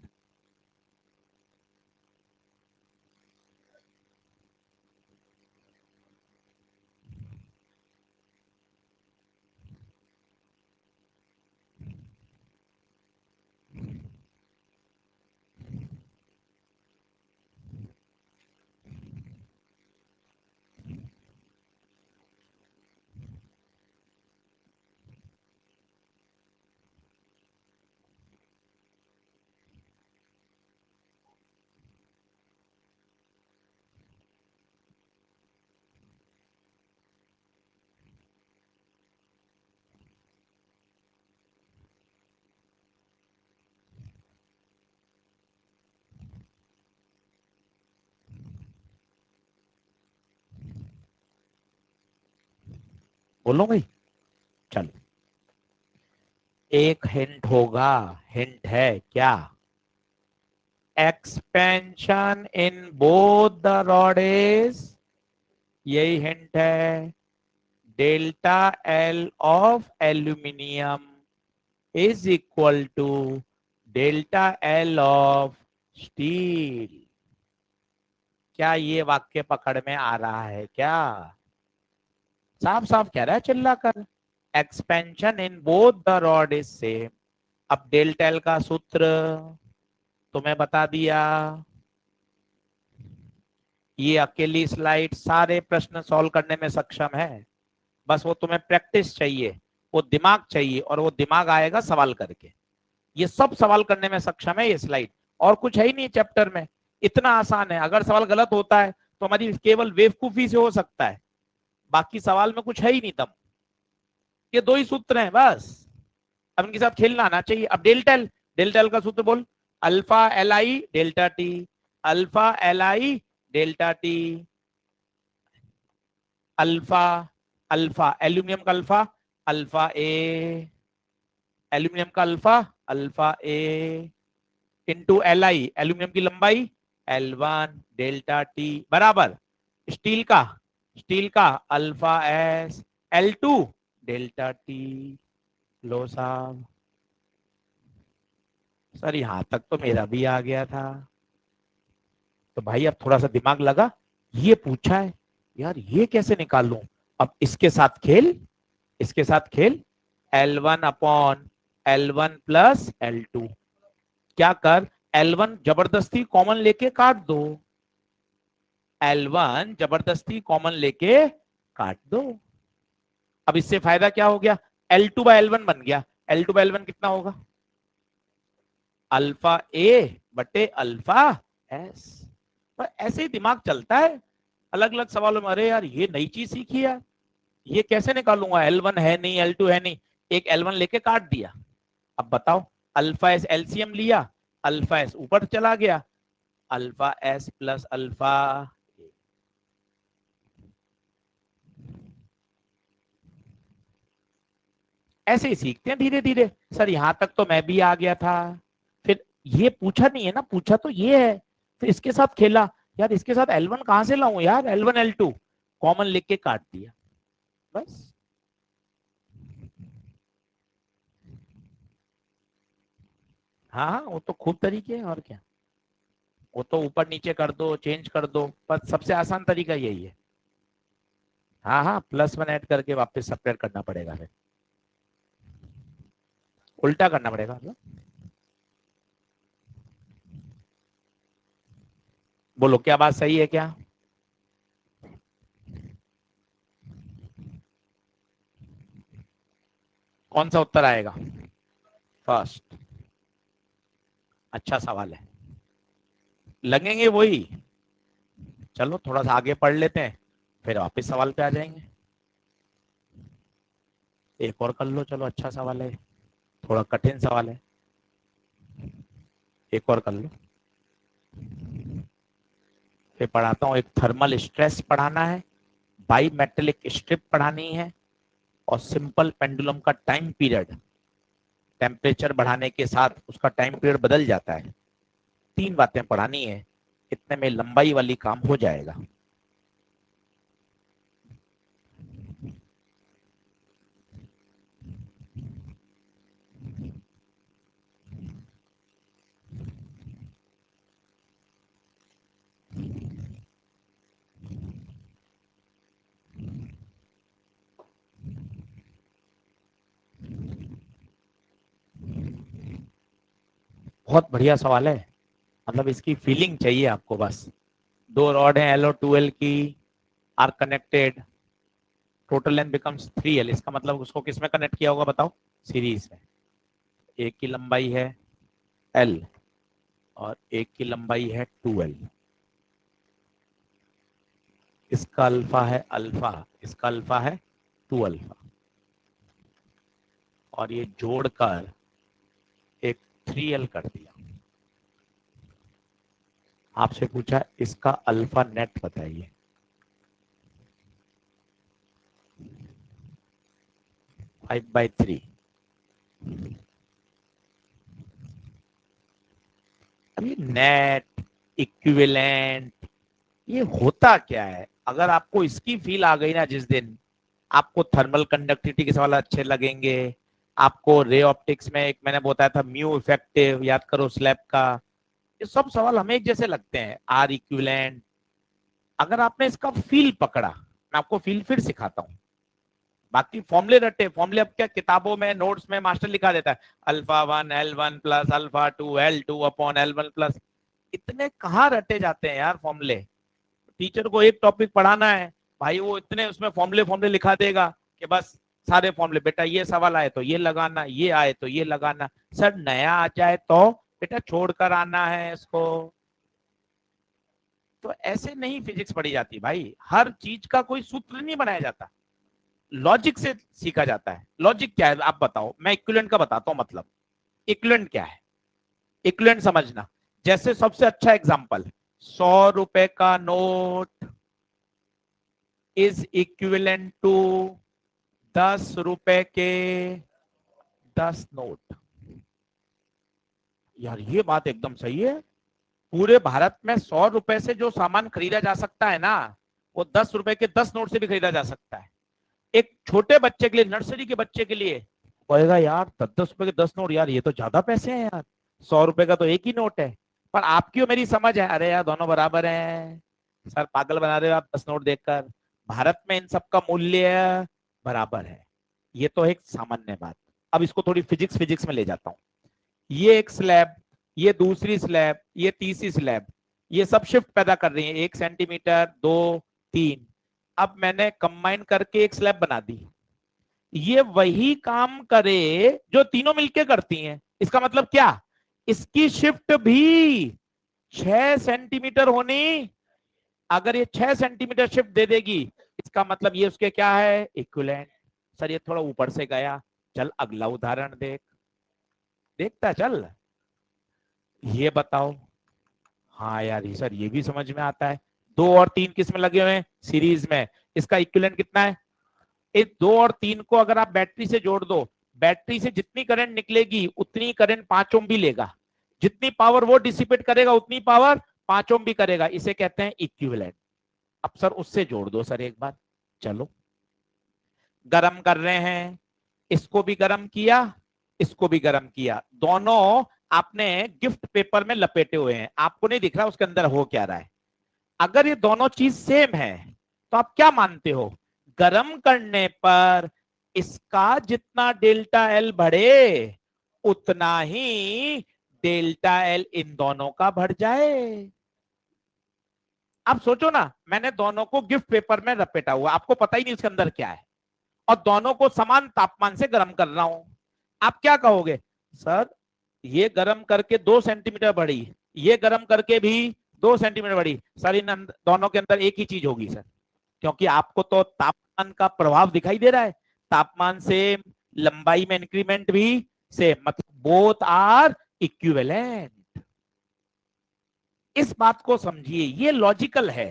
बोलो भाई। चलो, एक हिंट होगा। हिंट है क्या? Expansion in both the rods, यही हिंट है। Delta L of aluminium is equal to delta L of steel. क्या ये वाक्य पकड़ में आ रहा है क्या? साफ साफ कह रहा है चिल्ला कर, expansion in both the rod is same. अब डेल्टा एल का सूत्र तुम्हें बता दिया। ये अकेली स्लाइड सारे प्रश्न सॉल्व करने में सक्षम है। बस वो तुम्हें प्रैक्टिस चाहिए, वो दिमाग चाहिए, और वो दिमाग आएगा सवाल करके। ये सब सवाल करने में सक्षम है ये स्लाइड। और कुछ है ही नहीं चैप्टर में। इतना आसान है। अगर सवाल गलत होता है तो हमारी केवल बेवकूफी से हो सकता है, बाकी सवाल में कुछ है ही नहीं दम। ये दो ही सूत्र हैं बस। अब इनके साथ खेलना आना चाहिए। अब डेल्टा एल, डेल्टा एल का सूत्र बोल। Alpha l i delta t, alpha l i delta t, alpha, alpha aluminium का अल्फा, अल्फा ए, एल्यूमिनियम का alpha, alpha a, into l i aluminium की लंबाई, एल वन डेल्टा टी, बराबर steel का, steel का alpha s, l two delta t. लो साहब, sir यहां तक तो मेरा भी आ गया था। तो भाई अब थोड़ा सा दिमाग लगा। ये पूछा है यार, ये कैसे निकाल लूं? अब इसके साथ खेल, इसके साथ खेल। L one upon L one plus L two, क्या कर, एल वन जबरदस्ती कॉमन लेके काट दो। एल वन जबरदस्ती कॉमन लेके काट दो। अब इससे फायदा क्या हो गया? L two by L one बन गया। L2/L1 कितना होगा? अल्फा ए बटे अल्फा एस। तो ऐसे ही दिमाग चलता है अलग अलग सवालों में। अरे यार ये नई चीज सीखी यार, ये कैसे निकालूंगा? L1 है नहीं, L2 है नहीं, एक L1 लेके काट दिया। अब बताओ, अल्फा एस एलसीएम लिया, अल्फा एस ऊपर चला गया, अल्फा एस प्लस अल्फा। ऐसे ही सीखते हैं धीरे धीरे। सर यहाँ तक तो मैं भी आ गया था, फिर ये पूछा नहीं है ना, पूछा तो ये है, फिर इसके साथ खेला। यार इसके साथ L1 कहां से लाऊं यार, L1 L2 कॉमन लिख के काट दिया बस। हाँ हाँ, वो तो खूब तरीके हैं और क्या, वो तो ऊपर नीचे कर दो, चेंज कर दो, पर सबसे आसान तरीका यही है। हाँ हाँ, +1 ऐड करके वापस सब्ट्रैक्ट करना पड़ेगा, फिर उल्टा करना पड़ेगा मतलब। बोलो क्या बात सही है क्या? कौन सा उत्तर आएगा? फर्स्ट। अच्छा सवाल है, लगेंगे वही। चलो थोड़ा सा आगे पढ़ लेते हैं, फिर वापस सवाल पे आ जाएंगे। एक और कर लो, चलो अच्छा सवाल है, थोड़ा कठिन सवाल है, एक और कर लो। फिर पढ़ाता हूँ, एक थर्मल स्ट्रेस पढ़ाना है, बाई मेटेलिक स्ट्रिप पढ़ानी है, और सिंपल पेंडुलम का टाइम पीरियड, टेम्परेचर बढ़ाने के साथ उसका टाइम पीरियड बदल जाता है। 3 बातें पढ़ानी है, इतने में लंबाई वाली काम हो जाएगा। बहुत बढ़िया सवाल है, मतलब इसकी फीलिंग चाहिए आपको बस। 2 रॉड है LO2L की, are connected, total length becomes 3L, इसका मतलब उसको किस में कनेक्ट किया होगा बताओ? सीरीज में। एक की लंबाई है L और एक की लंबाई है 2L। इसका अल्फा है अल्फा, इसका अल्फा है 2 अल्फा, और ये जोड़कर एक 3L कर दिया। आपसे पूछा इसका अल्फा नेट बताइए। 5/3। अभी नेट, इक्विवेलेंट, ये होता क्या है? अगर आपको इसकी फील आ गई ना जिस दिन, आपको थर्मल कंडक्टिविटी के सवाल अच्छे लगेंगे। आपको रे ऑप्टिक्स में एक मैंने बताया था म्यू इफेक्टिव, याद करो स्लैब का, ये सब सवाल हमें एक जैसे लगते हैं, आर इक्विवेलेंट। अगर आपने इसका फील पकड़ा, मैं आपको फील फिर सिखाता हूँ। बाकी फॉर्मूले रटे, फॉर्मूले अब क्या किताबों में नोट्स में मास्टर लिखा देता है, alpha 1 L1 plus alpha 2 L2 upon L1 plus. इतने कहाँ रटे जाते हैं यार फॉर्मूले? टीचर को एक टॉपिक पढ़ाना है भाई, वो इतने उसमें फॉर्मूले फॉर्मूले लिखा देगा कि बस सारे फॉर्मूले, बेटा ये सवाल आए तो ये लगाना, ये आए तो ये लगाना। सर नया आ जाए तो बेटा छोड़कर आना है इसको। तो ऐसे नहीं फिजिक्स पढ़ी जाती भाई, हर चीज का कोई सूत्र नहीं बनाया जाता, लॉजिक से सीखा जाता है। लॉजिक क्या है आप बताओ? मैं इक्विवेलेंट का बताता हूँ मतलब। इक्विवेलेंट क्या है? इक्विवेलेंट समझना, जैसे सबसे अच्छा एग्जांपल, 100 रुपए का नोट इज इक्विवेलेंट टू 10 रुपए के 10 नोट। यार ये बात एकदम सही है, पूरे भारत में 100 रुपए से जो सामान खरीदा जा सकता है ना, वो 10 रुपए के 10 नोट से भी खरीदा जा सकता है। एक छोटे बच्चे के लिए, नर्सरी के बच्चे के लिए कहेगा यार 10 10 रुपए के 10 नोट, यार ये तो ज्यादा पैसे हैं यार, 100 रुपए का तो एक ही नोट है। पर आपकी और मेरी समझ है, अरे यार दोनों बराबर हैं। सर पागल बना रहे हो आप 10 नोट देखकर, भारत में इन सबका मूल्य बराबर है। ये तो एक सामान्य बात। अब इसको थोड़ी फिजिक्स फिजिक्स में ले जाता हूँ। ये एक स्लैब, ये दूसरी स्लैब, ये तीसरी स्लैब, ये सब शिफ्ट पैदा कर रही है, 1 सेंटीमीटर, 2, 3। अब मैंने कंबाइन करके एक स्लैब बना दी। ये वही काम करे जो तीनों मिलके करती हैं। इसका मतलब क्या, इसकी शिफ्ट भी 6 सेंटीमीटर होनी। अगर ये 6 सेंटीमीटर शिफ्ट दे देगी, इसका मतलब ये उसके क्या है, इक्विवेलेंट। सर ये थोड़ा ऊपर से गया, चल अगला उदाहरण देख, देखता चल। ये बताओ, हाँ यार ये सर ये भी समझ में आता है। 2 और 3 किस में लगे हुए हैं, सीरीज में। इसका इक्विवेलेंट कितना है, इस 2 और 3 को अगर आप बैटरी से जोड़ दो, बैटरी से जितनी करंट निकलेगी उतनी करंट 5 ओम भी लेगा, जितनी पावर वो डिसिपेट करेगा उतनी पावर 5 ओम भी करेगा। इसे कहते हैं इक्विवेलेंट। अब सर उससे जोड़ दो सर एक बार, चलो। गरम कर रहे हैं, इसको भी गरम किया, इसको भी गरम किया, दोनों आपने गिफ्ट पेपर में लपेटे हुए हैं, आपको नहीं दिख रहा उसके अंदर हो क्या रहा है। अगर ये दोनों चीज सेम है तो आप क्या मानते हो, गरम करने पर इसका जितना डेल्टा एल बढ़े उतना ही डेल्टा एल इन दोनों का बढ़ जाए। अब सोचो ना, मैंने दोनों को गिफ्ट पेपर में लपेटा हुआ, आपको पता ही नहीं उसके अंदर क्या है, और दोनों को समान तापमान से गर्म कर रहा हूं। आप क्या कहोगे, सर ये गर्म करके 2 सेंटीमीटर बढ़ी, ये गर्म करके भी 2 सेंटीमीटर बढ़ी, सर इन दोनों के अंदर एक ही चीज होगी सर, क्योंकि आपको तो तापमान का प्रभाव दिखाई दे रहा है, तापमान से लंबाई में इंक्रीमेंट भी से, मतलब बोथ आर इक्विवेलेंट। इस बात को समझिए, ये लॉजिकल है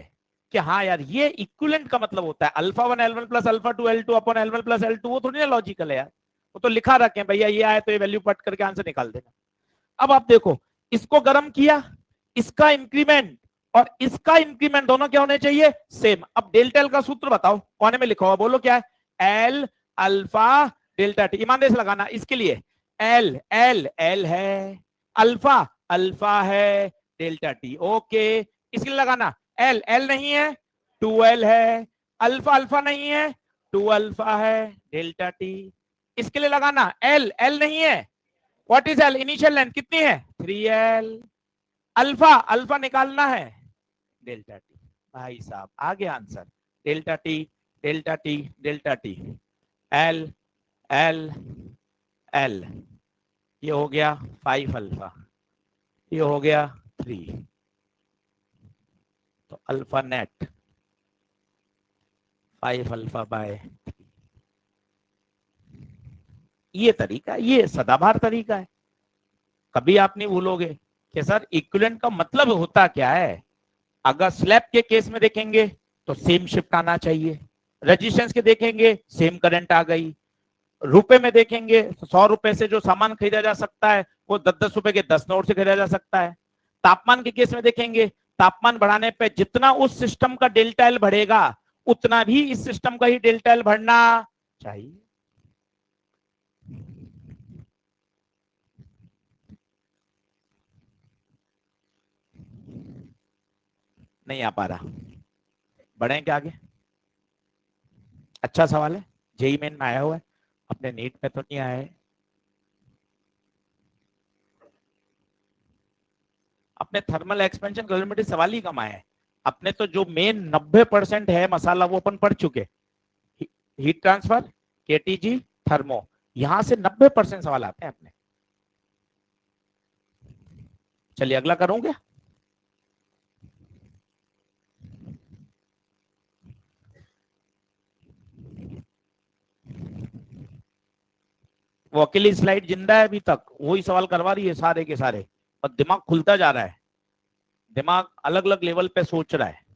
कि हाँ यार ये इक्विवेलेंट का मतलब होता है alpha 1 L1 plus alpha 2 L2 upon L1 plus L2, वो थोड़ी ना लॉजिकल है यार, वो तो लिखा रखे भैया ये आए तो ये वैल्यू पट करके आंसर निकाल देना। अब आप देखो, इसको गर्म किया, इसका इंक्रीमेंट और इसका इंक्रीमेंट दोनों क्या होने चाहिए, सेम। अब डेल्टा एल का सूत्र बताओ, कोने में लिखा हुआ बोलो क्या है, एल अल्फा डेल्टा टी, ईमानदारी से लगाना इसके लिए। एल एल एल है, अल्फा अल्फा है, डेल्टा टी ओके। इसके लिए लगाना, एल एल नहीं है, 2L है, अल्फा अल्फा नहीं है, 2 अल्फा है, डेल्टा टी। इसके लिए लगाना, एल एल नहीं है, what is L, initial length कितनी है, 3L। अल्फा अल्फा निकालना है, डेल्टा टी। भाई साहब आ गया answer, delta T delta T delta T, L L L, ये हो गया 5 अल्फा, ये हो गया 3, तो अल्फा नेट 5 अल्फा बाय। ये तरीका, ये सदाबहार तरीका है, कभी आप नहीं भूलोगे कि सर इक्विवेलेंट का मतलब होता क्या है। अगर स्लैब के केस में देखेंगे तो सेम शिफ्ट आना चाहिए, रेजिस्टेंस के देखेंगे सेम करंट आ गई, रुपए में देखेंगे तो 100 रुपए से जो सामान खरीदा जा सकता है वो 10-10 रुपए के 10 नोट से खरीदा जा सकता है। तापमान के केस में देखेंगे, तापमान बढ़ाने पे जितना उस सिस्टम का डेल्टा एल बढ़ेगा उतना भी इस सिस्टम का ही डेल्टा एल बढ़ना चाहिए। नहीं आ पा रहा, बढ़े क्या आगे। अच्छा सवाल है, जेई मेन में आया हुआ है, अपने नीट में तो नहीं आया है। अपने थर्मल एक्सपेंशन कैलोरीमेट्री सवाल ही कम आया है। अपने तो जो मेन 90% है मसाला वो अपन पढ़ चुके, हीट ट्रांसफर, केटीजी, थर्मो, यहां से 90% सवाल आते हैं अपने। चलिए अगला करूंगे। वो अकेली स्लाइड जिंदा है अभी तक, वही सवाल करवा रही है सारे के सारे, और दिमाग खुलता जा रहा है, दिमाग अलग अलग लेवल पे सोच रहा है।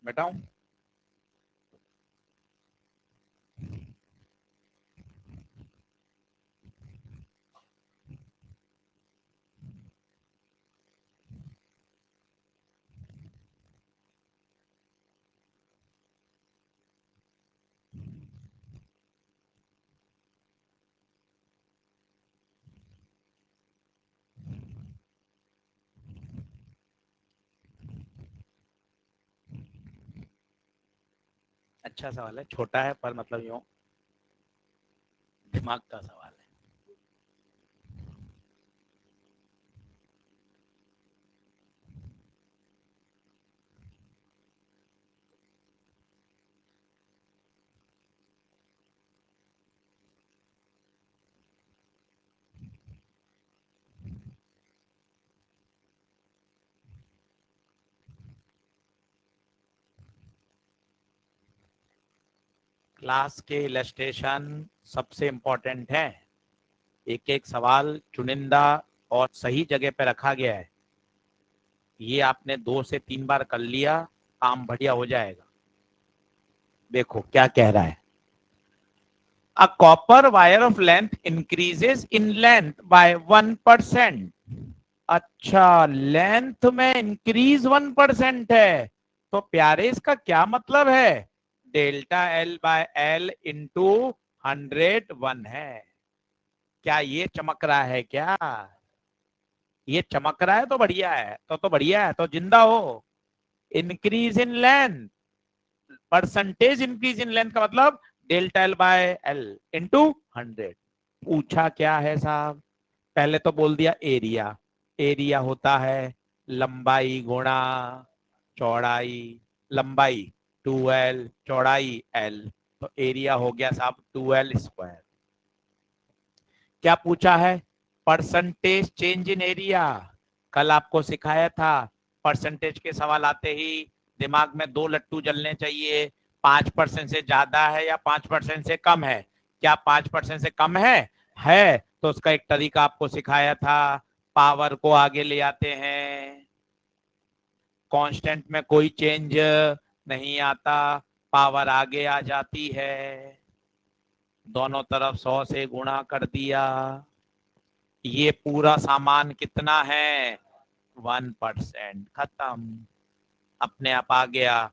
बताऊं? अच्छा सवाल है, छोटा है पर मतलब यूं दिमाग का सवाल है। क्लास के इलस्ट्रेशन सबसे इम्पोर्टेंट है। एक एक सवाल चुनिंदा और सही जगह पे रखा गया है। ये आपने 2 से 3 बार कर लिया, काम बढ़िया हो जाएगा। देखो क्या कह रहा है। A copper wire of length increases in length by 1%. अच्छा, लेंथ में इंक्रीज 1% है, तो प्यारे इसका क्या मतलब है? Delta L by L into 100 1 है। क्या ये चमक रहा है क्या? ये चमक रहा है तो बढ़िया है, तो बढ़िया है, तो जिंदा हो। Increase in length, percentage increase in length का मतलब delta L by L into 100। पूछा क्या है साहब? पहले तो बोल दिया एरिया। एरिया होता है लंबाई गुणा चौड़ाई। लंबाई 2l, चौड़ाई l, तो एरिया हो गया साहब 2l²। क्या पूछा है? Percentage change in area. कल आपको सिखाया था, परसेंटेज के सवाल आते ही दिमाग में 2 लट्टू जलने चाहिए। 5% से ज्यादा है या 5% से कम है? क्या 5% से कम है तो उसका एक तरीका आपको सिखाया था। पावर को आगे ले आते हैं, कांस्टेंट में कोई चेंज नहीं आता, पावर आगे आ जाती है। दोनों तरफ 100 से गुणा कर दिया। ये पूरा सामान कितना है? 1%। खत्म। अपने आप आ गया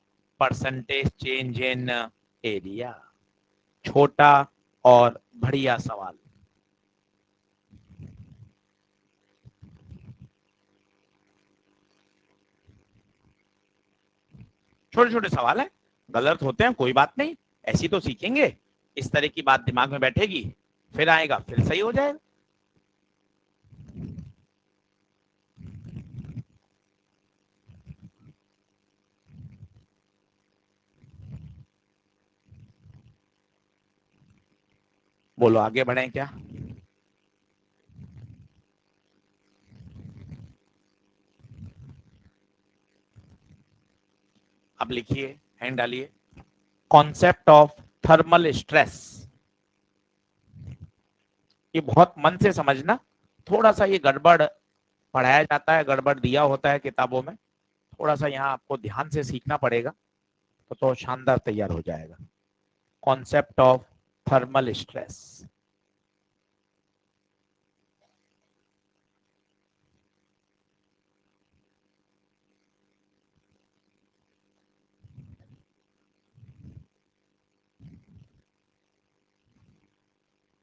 परसेंटेज चेंज इन एरिया। छोटा और बढ़िया सवाल। छोटे छोटे सवाल है, गलत होते हैं कोई बात नहीं, ऐसी तो सीखेंगे। इस तरह की बात दिमाग में बैठेगी, फिर आएगा, फिर सही हो जाएगा। बोलो आगे बढ़े क्या? अब लिखिए, हैंड डालिए। Concept of thermal stress. ये बहुत मन से समझना। थोड़ा सा ये गड़बड़ पढ़ाया जाता है, गड़बड़ दिया होता है किताबों में। थोड़ा सा यहाँ आपको ध्यान से सीखना पड़ेगा, तो शानदार तैयार हो जाएगा। Concept of thermal stress.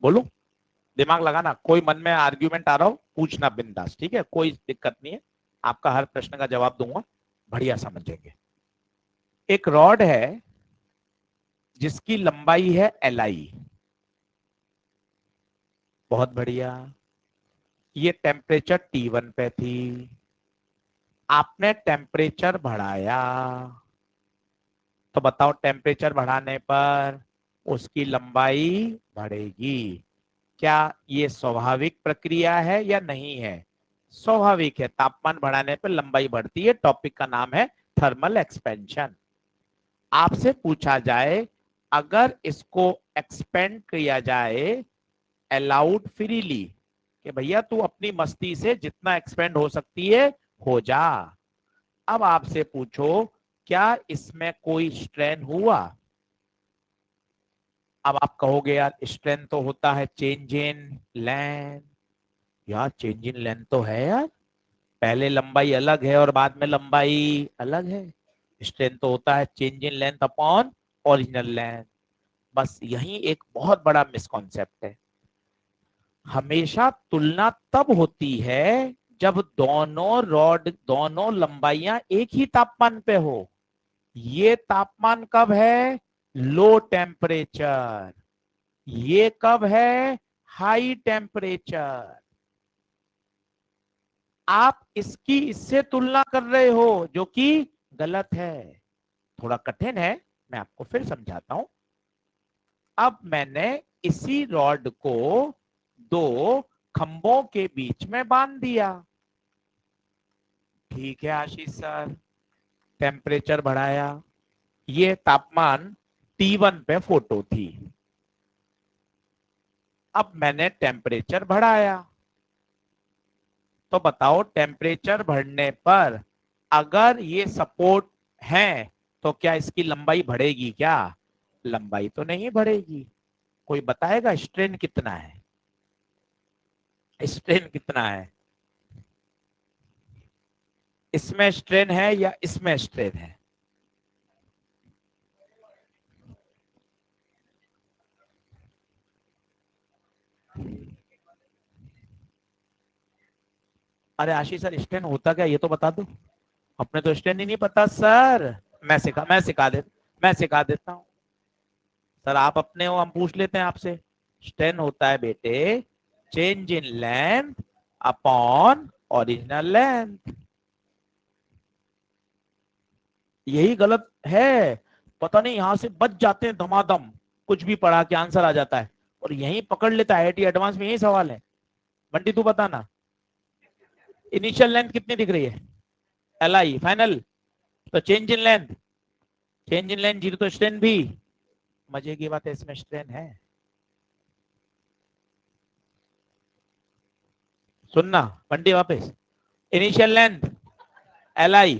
बोलो, दिमाग लगाना। कोई मन में आर्ग्यूमेंट आ रहा हो पूछना बिंदास, ठीक है? कोई दिक्कत नहीं है, आपका हर प्रश्न का जवाब दूंगा, बढ़िया समझेंगे। एक रॉड है जिसकी लंबाई है LI। बहुत बढ़िया। ये टेम्परेचर T1 पे थी, आपने टेम्परेचर बढ़ाया, तो बताओ टेम्परेचर बढ़ाने पर उसकी लंबाई बढ़ेगी। क्या ये स्वाभाविक प्रक्रिया है या नहीं है? स्वाभाविक है, तापमान बढ़ाने पर लंबाई बढ़ती है। टॉपिक का नाम है थर्मल एक्सपेंशन। आपसे पूछा जाए, अगर इसको एक्सपेंड किया जाए अलाउड फ्रीली, कि भैया तू अपनी मस्ती से जितना एक्सपेंड हो सकती है हो जा। अब आपसे पूछो क्या इसमें कोई स्ट्रेन हुआ? अब आप कहोगे यार स्ट्रेन तो होता है चेंज इन लेंथ। यार चेंज इन लेंथ तो है यार, पहले लंबाई अलग है और बाद में लंबाई अलग है। स्ट्रेन तो होता है change in length upon original length. बस यही एक बहुत बड़ा मिसकॉन्सेप्ट है। हमेशा तुलना तब होती है जब दोनों लंबाइयां एक ही तापमान पे हो। ये तापमान कब है? Low temperature. ये कब है? High temperature. आप इसकी इससे तुलना कर रहे हो जो कि गलत है। थोड़ा कठिन है, मैं आपको फिर समझाता हूं। अब मैंने इसी रॉड को दो खंभों के बीच में बांध दिया। ठीक है आशीष सर, टेम्परेचर बढ़ाया। ये तापमान T1 पे फोटो थी। अब मैंने टेम्परेचर बढ़ाया, तो बताओ टेम्परेचर बढ़ने पर अगर ये सपोर्ट है तो क्या इसकी लंबाई बढ़ेगी क्या? लंबाई तो नहीं बढ़ेगी। कोई बताएगा स्ट्रेन कितना है? स्ट्रेन कितना है? इसमें स्ट्रेन है या इसमें स्ट्रेन है? अरे आशीष सर स्ट्रेन होता क्या ये तो बता दो। अपने तो स्ट्रेन ही नहीं पता सर। मैं सिखा देता हूँ। सर आप अपने हो, हम पूछ लेते हैं आपसे। स्ट्रेन होता है बेटे change in length upon original length. यही गलत है। पता नहीं यहां से बच जाते हैं धमाधम, कुछ भी पढ़ा के आंसर आ जाता है और यही पकड़ लेता है। आईआईटी एडवांस में यही सवाल है। बंटी तू बताना, इनिशियल लेंथ कितनी दिख रही है? L i final. तो change in length, change in length zero, तो स्ट्रेन भी। मजे की बात है इसमें स्ट्रेन है। सुनना बंटी वापस, initial length L i,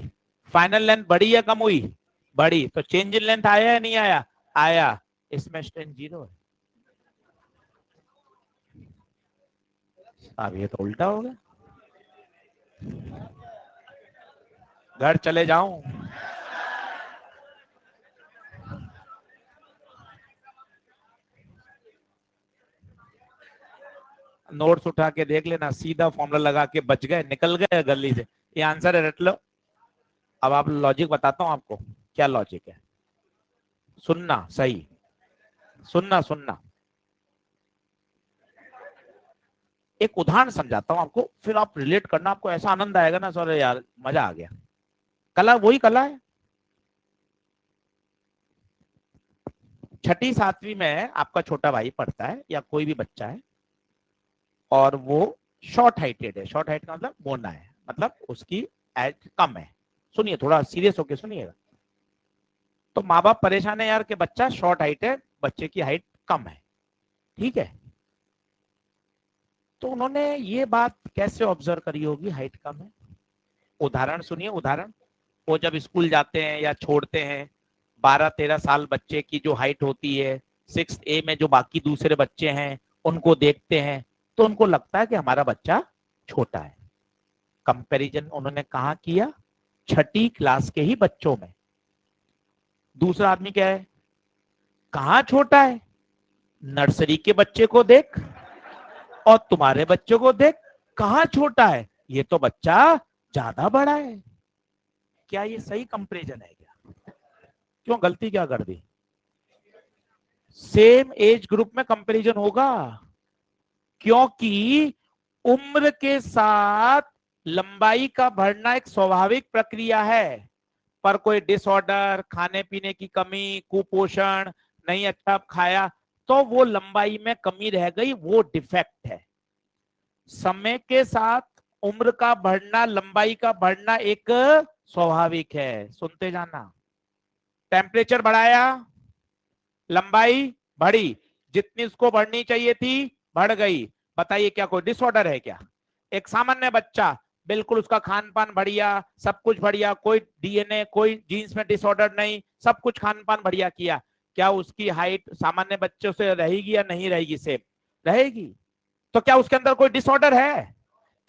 final length बढ़ी या कम हुई? बढ़ी, तो चेंज इन लेंथ आया या नहीं आया? आया। इसमें स्ट्रेन जीरो है। अब ये तो उल्टा हो गया। घर चले जाऊं? नोट्स उठा के देख लेना, सीधा फॉर्मूला लगा के बच गए, निकल गए गली से। ये आंसर है, रट लो। अब आप लॉजिक बताता हूं आपको, क्या लॉजिक है। सुनना सही, सुनना सुनना। एक उदाहरण समझाता हूं आपको, फिर आप रिलेट करना, आपको ऐसा आनंद आएगा ना सर, यार मजा आ गया। कला वही कला है। छठी सातवीं में आपका छोटा भाई पढ़ता है या कोई भी बच्चा है, और वो शॉर्ट हाइटेड है। शॉर्ट हाइट का मतलब मोना है, मतलब उसकी हाइट कम है। सुनिए, थोड़ा सीरियस होके सुनिएगा। तो माँ बाप परेशान है यार कि बच्चा शॉर्ट हाइट है, बच्चे की हाइट कम है। ठीक है, तो उन्होंने ये बात कैसे ऑब्जर्व करी होगी हाइट कम है? उदाहरण सुनिए, उदाहरण। वो जब स्कूल जाते हैं या छोड़ते हैं, 12-13 साल बच्चे की जो हाइट होती है, 6A में जो बाकी दूसरे बच्चे हैं उनको देखते हैं, तो उनको लगता है कि हमारा बच्चा छोटा है। कंपैरिजन उन्होंने कहा किया? छठी क्लास के ही बच्चों में। दूसरा आदमी क्या है, कहाँ छोटा है? नर्सरी के बच्चे को देख और तुम्हारे बच्चों को देख, कहाँ छोटा है? ये तो बच्चा ज्यादा बड़ा है। क्या ये सही कंपैरिजन है क्या? क्यों, गलती क्या कर दी? सेम एज ग्रुप में कंपैरिजन होगा, क्योंकि उम्र के साथ लंबाई का बढ़ना एक स्वाभाविक प्रक्रिया है। पर कोई डिसऑर्डर, खाने पीने की कमी, कुपोषण, नहीं अच्छा खाया, तो वो लंबाई में कमी रह गई, वो डिफेक्ट है। समय के साथ उम्र का बढ़ना, लंबाई का बढ़ना एक स्वाभाविक है। सुनते जाना। टेम्परेचर बढ़ाया, लंबाई बढ़ी, जितनी उसको बढ़नी चाहिए थी बढ़ गई। बताइए क्या कोई डिसऑर्डर है क्या? एक सामान्य बच्चा बिल्कुल उसका खान पान बढ़िया, सब कुछ बढ़िया, कोई डीएनए कोई जीन्स में डिसऑर्डर नहीं, सब कुछ खान पान बढ़िया किया, क्या उसकी हाइट सामान्य बच्चों से रहेगी या नहीं रहेगी? सेम रहेगी। तो क्या उसके अंदर कोई डिसऑर्डर है?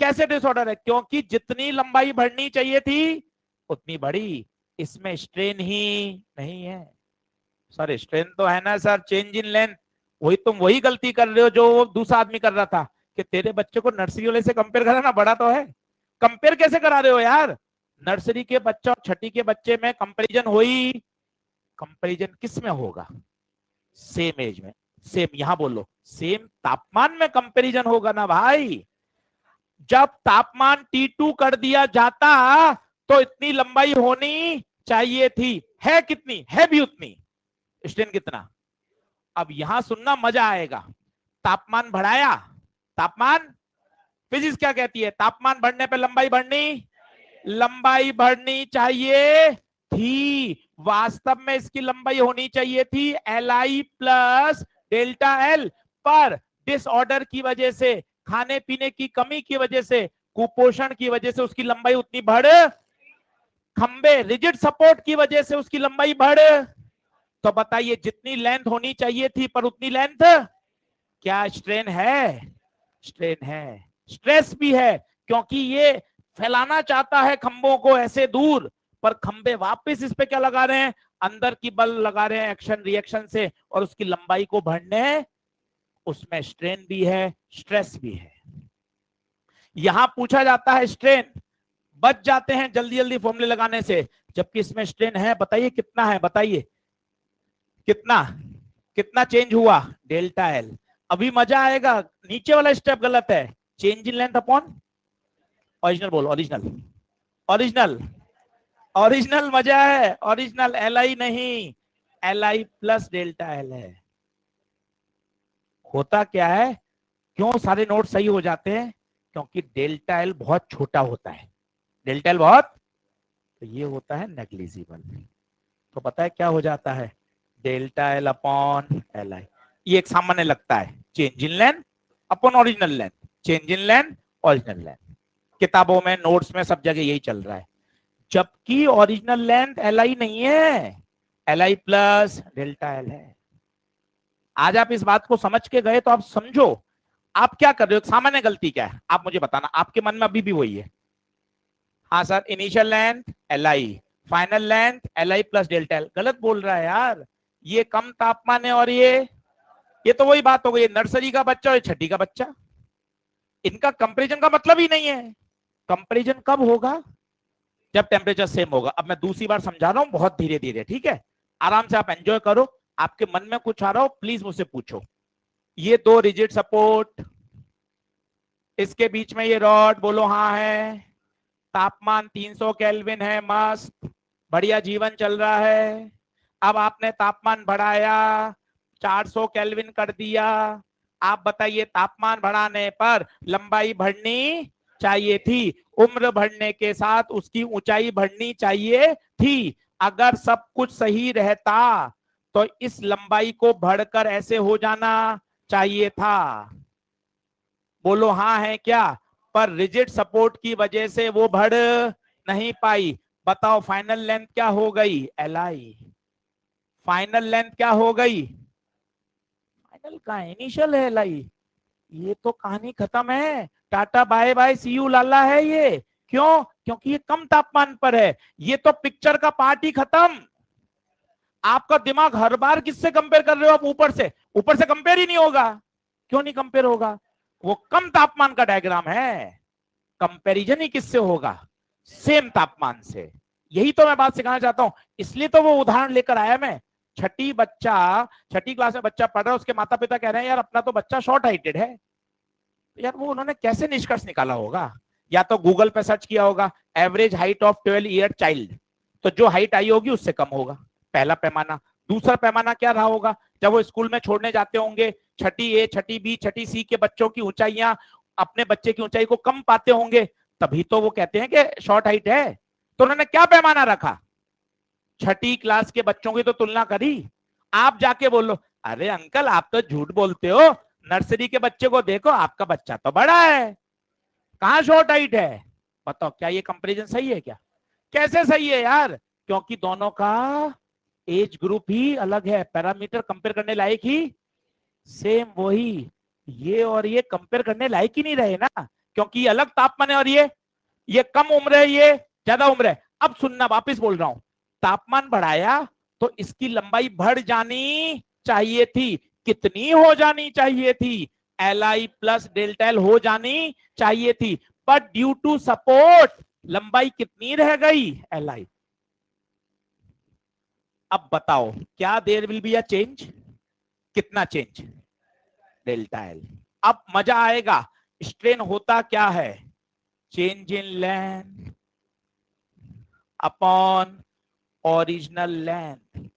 कैसे डिसऑर्डर है? क्योंकि जितनी लंबाई बढ़नी चाहिए थी उतनी बढ़ी, इसमें स्ट्रेन ही नहीं है। सर स्ट्रेन तो है ना सर, चेंज इन लेंथ। वही तुम वही गलती कर रहे हो जो वो दूसरा आदमी कर रहा था, कि तेरे बच्चे को नर्सरी वाले से कंपेयर करा ना, बड़ा तो है। कंपेयर कैसे करा रहे हो यार? नर्सरी के बच्चा और छठी के बच्चे में कंपैरिजन हुई, कंपैरिजन किस में होगा? सेम एज में, सेम, यहां बोलो सेम तापमान में कंपैरिजन होगा ना भाई। जब तापमान T2 कर दिया जाता तो इतनी लंबाई होनी चाहिए थी, है कितनी? है भी उतनी। स्ट्रेन कितना? अब यहां सुनना मजा आएगा। तापमान बढ़ाया, तापमान, फिजिक्स क्या कहती है? तापमान बढ़ने पे लंबाई बढ़नी, लंबाई बढ़नी चाहिए थी। वास्तव में इसकी लंबाई होनी चाहिए थी Li प्लस डेल्टा एल, पर डिसऑर्डर की वजह से, खाने पीने की कमी की वजह से, कुपोषण की वजह से उसकी लंबाई उतनी बढ़, खंबे रिजिड सपोर्ट की वजह से उसकी लंबाई बढ़। तो बताइए जितनी लेंथ होनी चाहिए थी पर उतनी लेंथ, क्या स्ट्रेन है? स्ट्रेन है। स्ट्रेस भी है, क्योंकि ये फैलाना चाहता है खंभों को ऐसे दूर, पर खंबे वापस इस पे क्या लगा रहे हैं? अंदर की बल लगा रहे हैं एक्शन रिएक्शन से, और उसकी लंबाई को बढ़ने, उसमें स्ट्रेन भी है स्ट्रेस भी है। यहां पूछा जाता है स्ट्रेन, बच जाते हैं जल्दी जल्दी फॉर्मूले लगाने से, जबकि इसमें स्ट्रेन है। बताइए कितना है? बताइए कितना, कितना चेंज हुआ? Delta L. अभी मजा आएगा, नीचे वाला स्टेप गलत है। Change in length upon original, बोलो ओरिजिनल, ओरिजिनल, ओरिजिनल मजा है, ओरिजिनल एल आई नहीं, L I plus delta L है। होता क्या है, क्यों सारे नोट सही हो जाते हैं? क्योंकि डेल्टा एल बहुत छोटा होता है, डेल्टा एल बहुत, तो ये होता है नेग्लिजिबल। तो पता है क्या हो जाता है? डेल्टा एल अपॉन एल आई, ये एक सामान्य लगता है, change in length upon original length, change in length original length. किताबों में नोट्स में सब जगह यही चल रहा है, जबकि ओरिजिनल लेंथ एल आई नहीं है, l I plus delta L है। आज आप इस बात को समझ के गए तो आप समझो आप क्या कर रहे हो, सामान्य गलती क्या है, आप मुझे बताना, आपके मन में अभी भी वही है। हाँ sir, initial length L i, final length L I plus delta L. गलत बोल रहा है यार, ये कम तापमान है और ये तो वही बात हो गई, नर्सरी का बच्चा और छठी का बच्चा, इनका कंपैरिजन का मतलब ही नहीं है। कंपैरिजन कब होगा? जब टेम्परेचर सेम होगा। अब मैं दूसरी बार समझा रहा हूं, बहुत धीरे धीरे, ठीक है? आराम से आप एंजॉय करो, आपके मन में कुछ आ रहा हो प्लीज मुझसे पूछो। ये दो रिजिड सपोर्ट, इसके बीच में ये रॉड, बोलो हाँ है, तापमान 300 केल्विन है, मस्त बढ़िया जीवन चल रहा है। अब आपने तापमान बढ़ाया, 400 केल्विन कर दिया। आप बताइए तापमान बढ़ाने पर लंबाई बढ़नी चाहिए थी, उम्र बढ़ने के साथ उसकी ऊंचाई बढ़नी चाहिए थी। अगर सब कुछ सही रहता तो इस लंबाई को बढ़कर ऐसे हो जाना चाहिए था। बोलो हाँ है क्या? पर रिजिड सपोर्ट की वजह से वो बढ़ नहीं पाई। बताओ फाइनल लेंथ क्या हो गई? L i. फाइनल लेंथ क्या हो गई? फाइनल का इनिशियल है एल आई। ये तो कहानी खत्म है, tata bye bye see you लाला है ये। क्यों? क्योंकि ये कम तापमान पर है। ये तो पिक्चर का पार्ट ही खत्म। आपका दिमाग हर बार किससे कंपेयर कर रहे हो आप? ऊपर से। ऊपर से कंपेयर ही नहीं होगा। क्यों नहीं कंपेयर होगा? वो कम तापमान का डायग्राम है, कंपैरिजन ही किससे होगा? सेम तापमान से। यही तो मैं बात सिखाना चाहता हूं, इसलिए तो वो उदाहरण लेकर आया मैं। छठी क्लास में बच्चा पढ़ रहा है, उसके माता पिता कह रहे हैं यार अपना तो बच्चा शॉर्ट हाइटेड है। तो यार वो उन्होंने कैसे निष्कर्ष निकाला होगा? या तो गूगल पे सर्च किया होगा, average height of 12 year child, तो जो हाइट आई होगी उससे कम होगा, पहला पैमाना। दूसरा पैमाना क्या रहा होगा? जब वो स्कूल में छोड़ने जाते होंगे, छठी ए, छठी बी, छठी सी के बच्चों की ऊंचाइयां अपने बच्चे की ऊंचाई को कम पाते होंगे, तभी तो वो कहते हैं कि शॉर्ट हाइट है। तो उन्होंने क्या पैमाना रखा? छठी क्लास के बच्चों की तो तुलना करी। आप जाके बोलो अरे अंकल आप तो झूठ बोलते हो, नर्सरी के बच्चे को देखो, आपका बच्चा तो बड़ा है, कहां शॉर्ट हाइट है? बताओ क्या ये कंपैरिजन सही है क्या? कैसे सही है यार? क्योंकि दोनों का एज ग्रुप ही अलग है, पैरामीटर कंपेयर करने लायक ही सेम वही। ये और ये कंपेयर करने लायक ही नहीं रहे ना, क्योंकि ये अलग तापमान है और ये कम उम्र है, ये ज्यादा उम्र है। अब सुनना, वापस बोल रहा हूं, तापमान बढ़ाया तो इसकी लंबाई बढ़ जानी चाहिए थी। कितनी हो जानी चाहिए थी? Li प्लस डेल्टा एल हो जानी चाहिए थी, बट ड्यू टू सपोर्ट लंबाई कितनी रह गई? Li। अब बताओ क्या there will be a change? कितना चेंज? Delta L. अब मजा आएगा। स्ट्रेन होता क्या है? Change in length upon original length.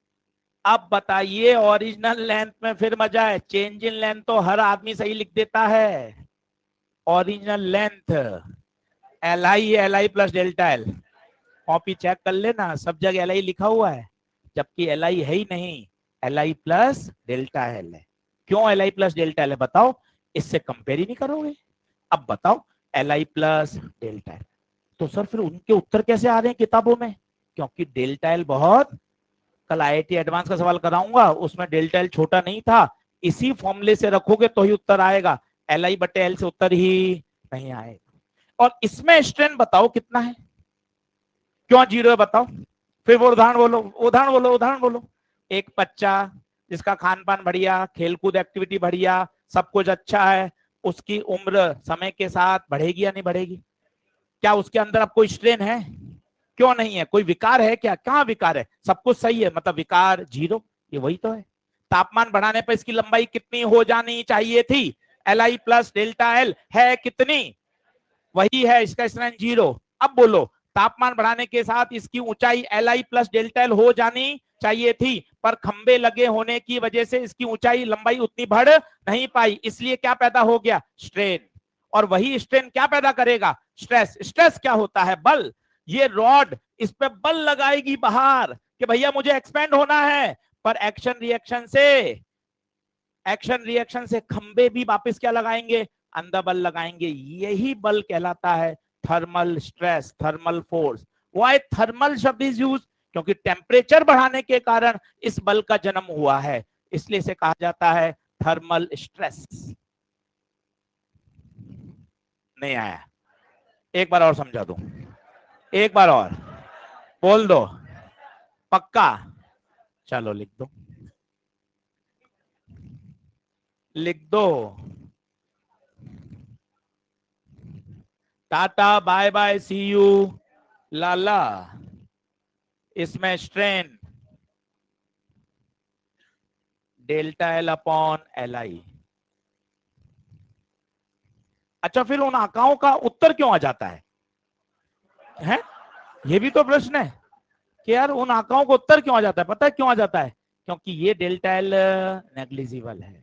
अब बताइए, ओरिजिनल लेंथ में फिर मजा है, चेंज इन लेंथ तो हर आदमी सही लिख देता है। Original length L I plus delta L. Copy check कर लेना, सब जगह एल आई लिखा हुआ है, जबकि एल आई है ही नहीं, L I plus delta L है। क्यों L I plus delta L है बताओ? इससे कंपेयर ही नहीं करोगे। अब बताओ L I plus delta L, तो सर फिर उनके उत्तर कैसे आ रहे हैं किताबों में? क्योंकि डेल्टा एल बहुत, कल आईआईटी एडवांस का सवाल कराऊंगा, उसमें डेल्टा एल छोटा नहीं था। इसी फॉर्मूले से रखोगे तो ही उत्तर आएगा, एल आई बटे एल से उत्तर ही नहीं आएगा। और इसमें स्ट्रेन बताओ कितना है? क्यों जीरो है बताओ? फिर वो उदाहरण बोलो, उदाहरण बोलो, उदाहरण बोलो। एक बच्चा जिसका खान पान बढ़िया, खेलकूद एक्टिविटी बढ़िया, सब कुछ अच्छा है, उसकी उम्र समय के साथ बढ़ेगी या नहीं बढ़ेगी? क्या उसके अंदर अब कोई स्ट्रेन है? क्यों नहीं है? कोई विकार है क्या? कहाँ विकार है? सब कुछ सही है, मतलब विकार जीरो। ये वही तो है। तापमान बढ़ाने पर इसकी लंबाई कितनी हो जानी चाहिए थी? L I plus delta L है कितनी? वही है, इसका स्ट्रेन जीरो। अब बोलो, तापमान बढ़ाने के साथ इसकी ऊंचाई L I plus delta L हो जानी चाहिए थी, पर खंबे लगे होने की वजह से इसकी ऊंचाई लंबाई उतनी बढ़ नहीं पाई, इसलिए क्या पैदा हो गया? स्ट्रेन। और वही स्ट्रेन क्या पैदा करेगा? स्ट्रेस। स्ट्रेस क्या होता है? बल। ये रॉड इस पे बल लगाएगी बाहर कि भैया मुझे एक्सपेंड होना है, पर एक्शन रिएक्शन से खंबे भी वापस क्या लगाएंगे? अंदर बल लगाएंगे। यही बल कहलाता है thermal stress, thermal force. Why thermal शब्द इज यूज? क्योंकि टेम्परेचर बढ़ाने के कारण इस बल का जन्म हुआ है, इसलिए इसे कहा जाता है थर्मल स्ट्रेस। नहीं आया? एक बार और समझा दूं, एक बार और बोल दो, पक्का? चलो लिख दो, लिख दो। Tata bye bye see you लाला। इसमें strain delta l upon l i. अच्छा, फिर उन आंकड़ों का उत्तर क्यों आ जाता है? ये भी तो प्रश्न है कि यार उन आंकड़ों का उत्तर क्यों आ जाता है? पता है क्यों आ जाता है? क्योंकि ये डेल्टा एल नेग्लिजिबल है।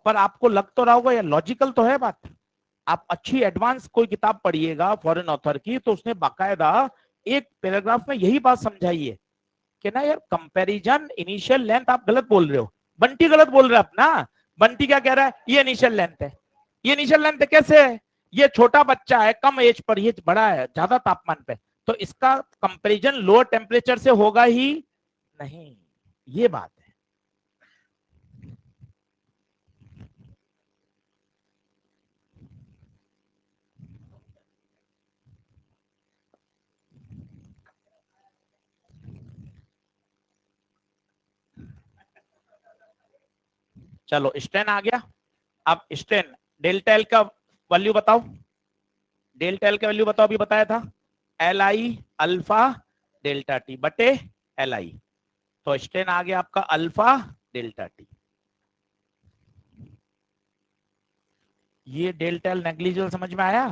पर आपको लग तो रहा होगा यार, लॉजिकल तो है बात। आप अच्छी एडवांस कोई किताब पढ़िएगा फॉरेन ऑथर की, तो उसने बाकायदा एक पैराग्राफ में यही बात समझाई है कि ना यार, कंपैरिजन इनिशियल लेंथ आप गलत बोल रहे हो। बंटी गलत बोल रहा है अपना। बंटी क्या कह रहा है? ये इनिशियल लेंथ है। ये इनिशियल लेंथ कैसे है? ये छोटा बच्चा है, कम एज पर, ये बड़ा है ज्यादा तापमान पे, तो इसका कंपैरिजन लोअर टेम्परेचर से होगा ही नहीं। ये बात है। चलो स्ट्रेन आ गया। अब स्ट्रेन डेल्टा एल का वैल्यू बताओ। डेल्टा एल का वैल्यू बताओ, अभी बताया था, L I alpha delta T बटे एल आई। तो स्ट्रेन आ गया आपका अल्फा डेल्टा टी। ये डेल्टा एल नेग्लिजिबल समझ में आया?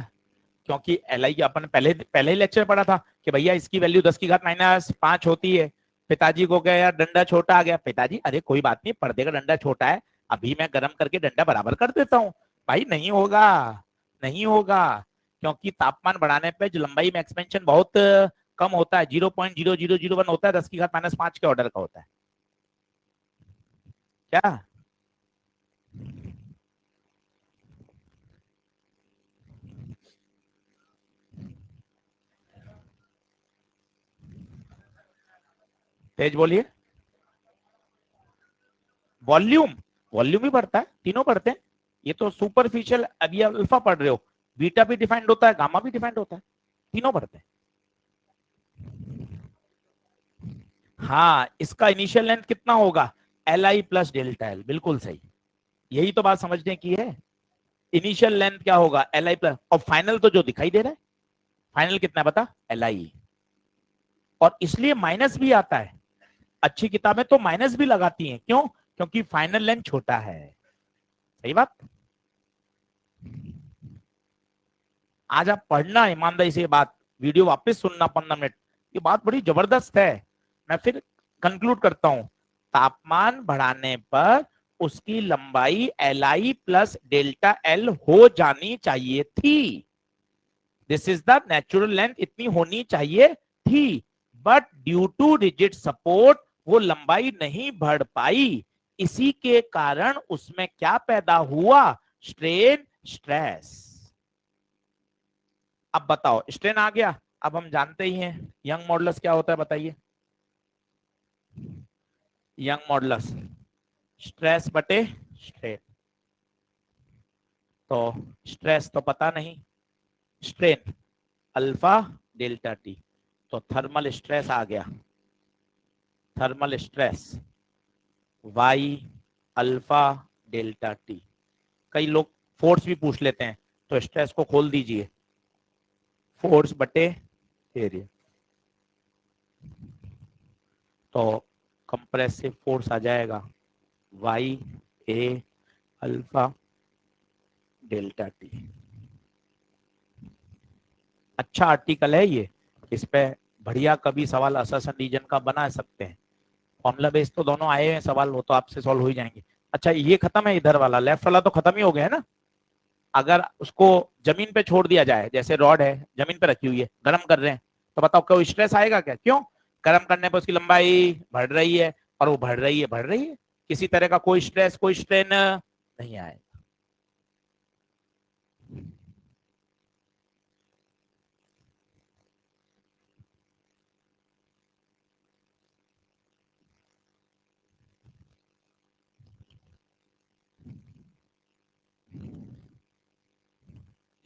क्योंकि एल आई अपन पहले पहले ही लेक्चर पढ़ा था कि भैया इसकी वैल्यू 10⁻⁻5 होती है। पिताजी को गया यार डंडा छोटा आ गया, पिताजी अरे कोई बात नहीं, पर्दे का डंडा छोटा है, अभी मैं गर्म करके डंडा बराबर कर देता हूँ। भाई नहीं होगा, नहीं होगा। क्योंकि तापमान बढ़ाने पे जो लंबाई में एक्सपेंशन बहुत कम होता है, 0.0001 होता है, 10⁻⁵ के ऑर्डर का होता है। क्या? तेज बोलिए। वॉल्यूम, वॉल्यूम भी बढ़ता है, तीनों बढ़ते हैं। ये तो सुपरफिशियल, अभी अल्फा पढ़ रहे हो, बीटा भी डिफाइंड होता है, गामा भी डिफाइंड होता है, तीनों बढ़ते हैं। हाँ, इसका इनिशियल लेंथ कितना होगा? L I plus delta L, बिल्कुल सही। यही तो बात समझने की है। इनिशियल लेंथ क्या होगा? एल आई प्लस, और फाइनल तो जो दिखाई दे रहा है, फाइनल कितना है बता? L I. और इसलिए माइनस भी आता है, अच्छी किताबें तो माइनस भी लगाती हैं, क्यों? क्योंकि फाइनल लेंथ छोटा है। सही बात। आज आप पढ़ना ईमानदारी से ये बात, वीडियो वापस सुनना 15 मिनट, ये बात बड़ी जबरदस्त है। मैं फिर कंक्लूड करता हूं। तापमान बढ़ाने पर उसकी लंबाई L I plus delta L हो जानी चाहिए थी। This is the natural length, इतनी होनी चाहिए थी। But due to rigid support वो लंबाई नहीं बढ़ पाई। इसी के कारण उसमें क्या पैदा हुआ? Strain, stress. अब बताओ, स्ट्रेन आ गया। अब हम जानते ही हैं यंग मॉडुलस क्या होता है, बताइए। यंग मॉडुलस स्ट्रेस बटे स्ट्रेन। तो स्ट्रेस तो पता नहीं, स्ट्रेन अल्फा डेल्टा टी। तो थर्मल स्ट्रेस आ गया, thermal stress Y alpha delta T. कई लोग फोर्स भी पूछ लेते हैं, तो स्ट्रेस को खोल दीजिए, फोर्स बटे एरिया। तो कंप्रेसिव फोर्स आ जाएगा Y A alpha delta T. अच्छा आर्टिकल है ये, इस पे बढ़िया कभी सवाल असर्शन रीजन का बना सकते हैं। फॉर्मूला बेस तो दोनों आए हैं सवाल, वो तो आपसे सॉल्व हो ही जाएंगे। अच्छा ये खत्म है, इधर वाला लेफ्ट वाला तो खत्म ही हो गया है ना। अगर उसको जमीन पे छोड़ दिया जाए, जैसे रॉड है जमीन पे रखी हुई है, गर्म कर रहे हैं, तो बताओ कोई स्ट्रेस आएगा क्या? क्यों? गर्म करने पर उसकी लंबाई बढ़ रही है, और वो बढ़ रही है, बढ़ रही है, किसी तरह का कोई स्ट्रेस, कोई स्ट्रेन नहीं आए।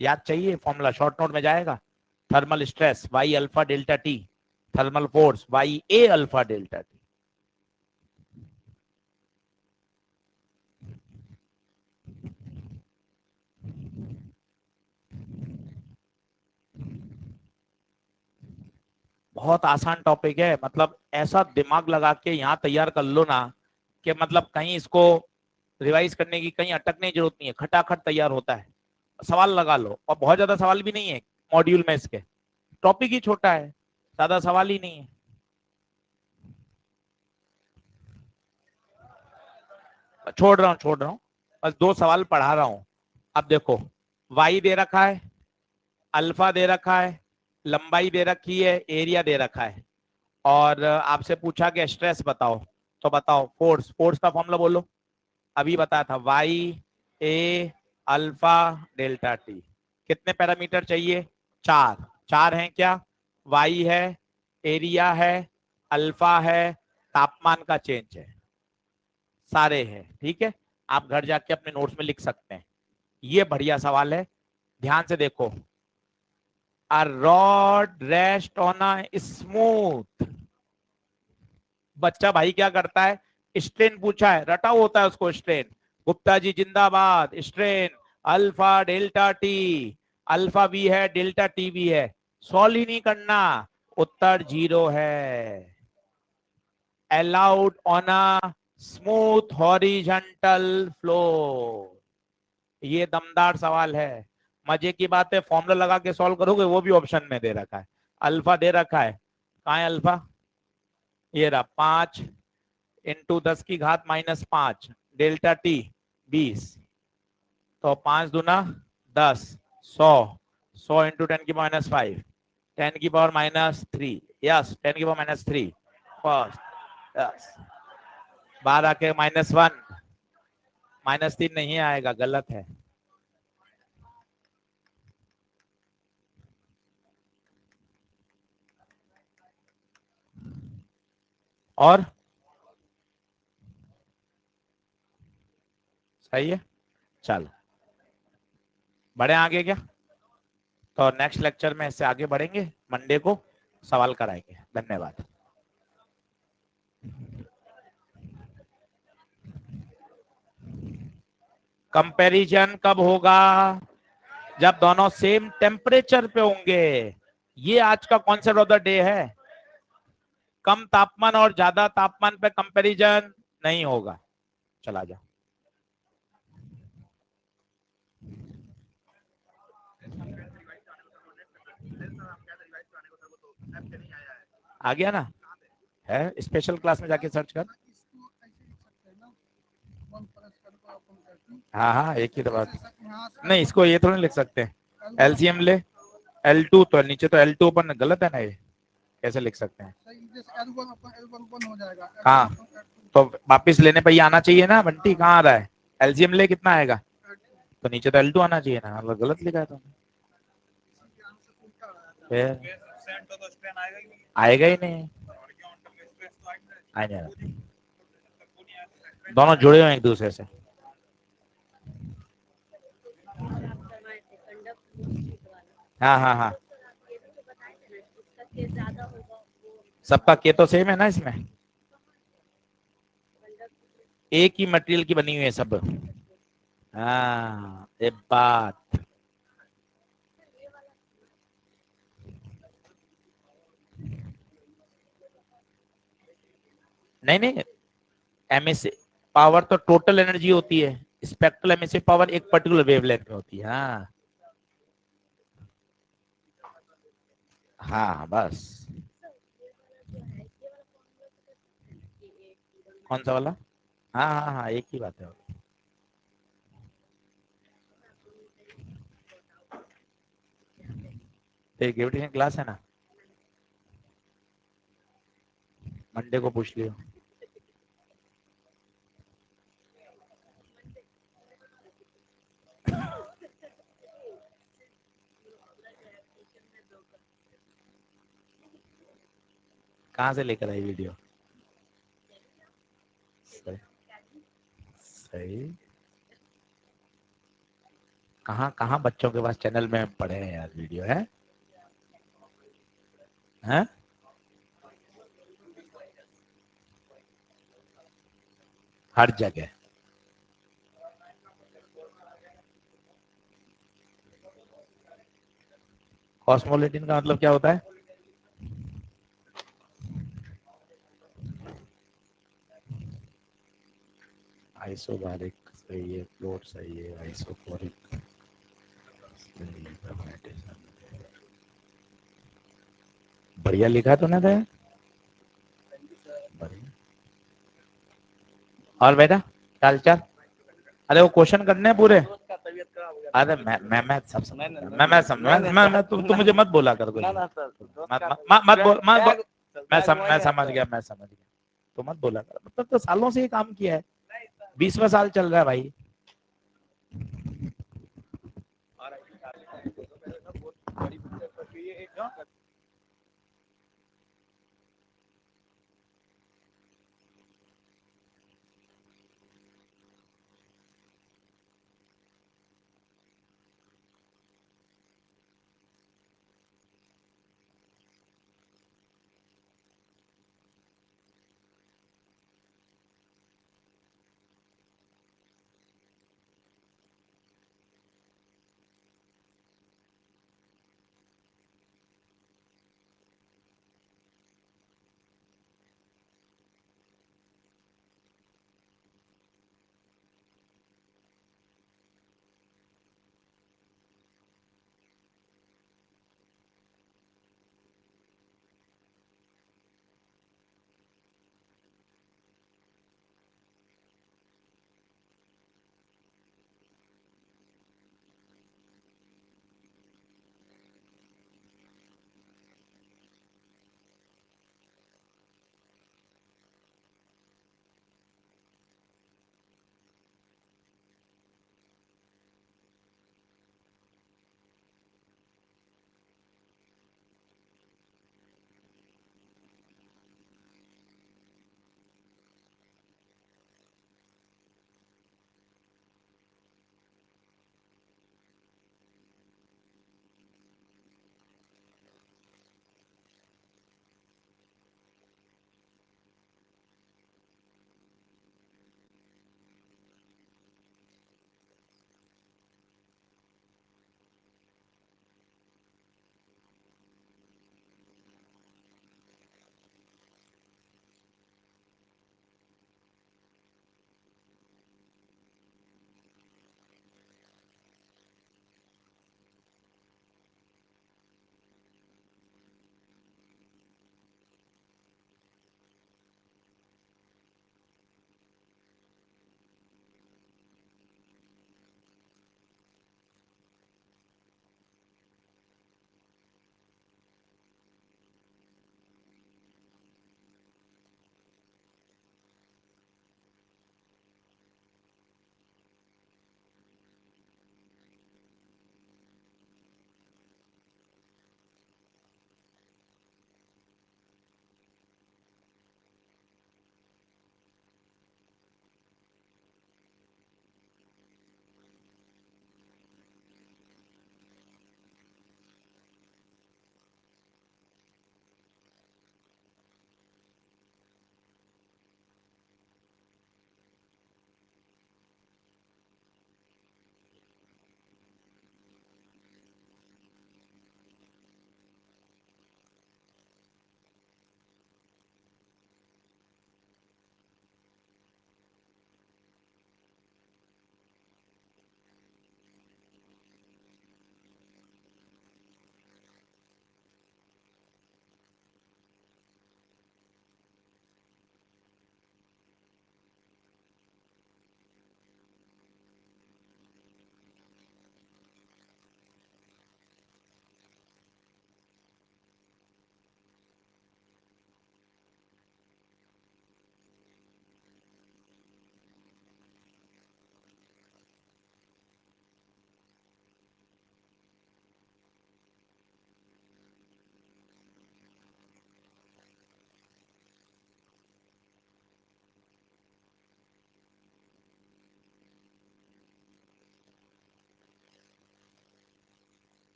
याद चाहिए फॉर्मूला, शॉर्ट नोट में जाएगा। Thermal stress Y alpha delta t, thermal force Y A alpha delta t. बहुत आसान टॉपिक है, मतलब ऐसा दिमाग लगा के यहाँ तैयार कर लो ना, कि मतलब कहीं इसको रिवाइज करने की कहीं अटकने की जरूरत नहीं है, खटाखट तैयार होता है। सवाल लगा लो, और बहुत ज्यादा सवाल भी नहीं है मॉड्यूल में, इसके टॉपिक ही छोटा है, ज्यादा सवाल ही नहीं है। छोड़ रहा हूँ, बस 2 सवाल पढ़ा रहा हूँ। अब देखो, वाई दे रखा है, अल्फा दे रखा है, लंबाई दे रखी है, एरिया दे रखा है, और आपसे पूछा कि स्ट्रेस बताओ। तो बताओ फोर्स, फोर्स का फॉर्मूला बोलो। अभी बताया था Y A alpha delta T. कितने पैरामीटर चाहिए? 4। 4 हैं क्या? वाई है, एरिया है, अल्फा है, तापमान का चेंज है, सारे हैं। ठीक है, आप घर जाके अपने नोट्स में लिख सकते हैं। ये बढ़िया सवाल है, ध्यान से देखो। A rod rest on a smooth, बच्चा भाई क्या करता है? स्ट्रेन पूछा है, रटा होता है उसको स्ट्रेन। गुप्ता जी जिंदाबाद। Strain alpha delta t, alpha भी है डेल्टा टी भी है, सॉल्व ही नहीं करना, उत्तर 0 है। Allowed on a smooth horizontal floor. ये दमदार सवाल है। मजे की बात है, फॉर्मूला लगा के सॉल्व करोगे, वो भी ऑप्शन में दे रखा है। अल्फा दे रखा है, कहा है अल्फा? ये रहा 5 इंटू 10⁻⁻5, डेल्टा टी 20। तो 5 दूना 10, 100, 100 इंटू 10⁻⁻5, 10⁻⁻3, यस 10⁻⁻3 फर्स्ट। यस बाहर आके -1, -3 नहीं आएगा, गलत है। और सही है, चलो बढ़े आगे क्या। तो नेक्स्ट लेक्चर में इससे आगे बढ़ेंगे, मंडे को सवाल कराएंगे। धन्यवाद। कंपैरिजन कब होगा? जब दोनों सेम टेम्परेचर पे होंगे। ये आज का कॉन्सेप्ट ऑफ द डे है। कम तापमान और ज्यादा तापमान पे कंपैरिजन नहीं होगा। चला जा, आ गया ना? है स्पेशल क्लास में जाके सर्च कर। हाँ हाँ, एक ही तो बात। नहीं, इसको ये थोड़ी लिख सकते हैं। एलसीएम ले, L2 तो नीचे तो L2 अपन गलत है ना, ये कैसे लिख सकते हैं? हाँ, तो वापिस लेने पे ये आना चाहिए ना बंटी, कहाँ आ रहा है? एलसीएम ले, कितना आएगा? तो नीचे तो L2 आना चाहिए ना, मतलब गलत लिखा है तुमने। फिर आएगा ही नहीं, आएगा। दोनों जुड़े हुए एक दूसरे से। हाँ हाँ हाँ, सबका के तो सेम है ना इसमें, एक ही मटेरियल की बनी हुई है सब। हाँ, एक बात। नहीं नहीं, एमएससी पावर तो टोटल एनर्जी होती है, स्पेक्ट्रल एमएससी पावर एक पर्टिकुलर वेवलेंथ में होती है। हाँ हाँ, बस। कौन सा वाला? हाँ हाँ हाँ, एक ही बात है। तो ग्रेविटेशन क्लास है ना, मंडे को पूछ लियो। कहाँ से लेकर आई वीडियो? सही, सही। कहाँ कहाँ बच्चों के पास चैनल में पड़े हैं यार वीडियो, है? हैं? हर जगह। कॉस्मोलेटिन का मतलब क्या होता है? आइसोबारिक सही है, फ्लोट सही है, आइसोफोरिक सही है, बढ़िया लिखा तो ना था यार, बढ़िया। और बेटा क्या हालचाल? अरे वो क्वेश्चन करने हैं पूरे। अरे मैं सब समझ, मैं समझ, मैं तुम मुझे मत बोला कर कुछ, मत बोल, मैं समझ गया, मैं समझ गया। तो मत बोला कर, मतलब तो सालों से ये काम किया है, 20वां साल चल रहा है भाई।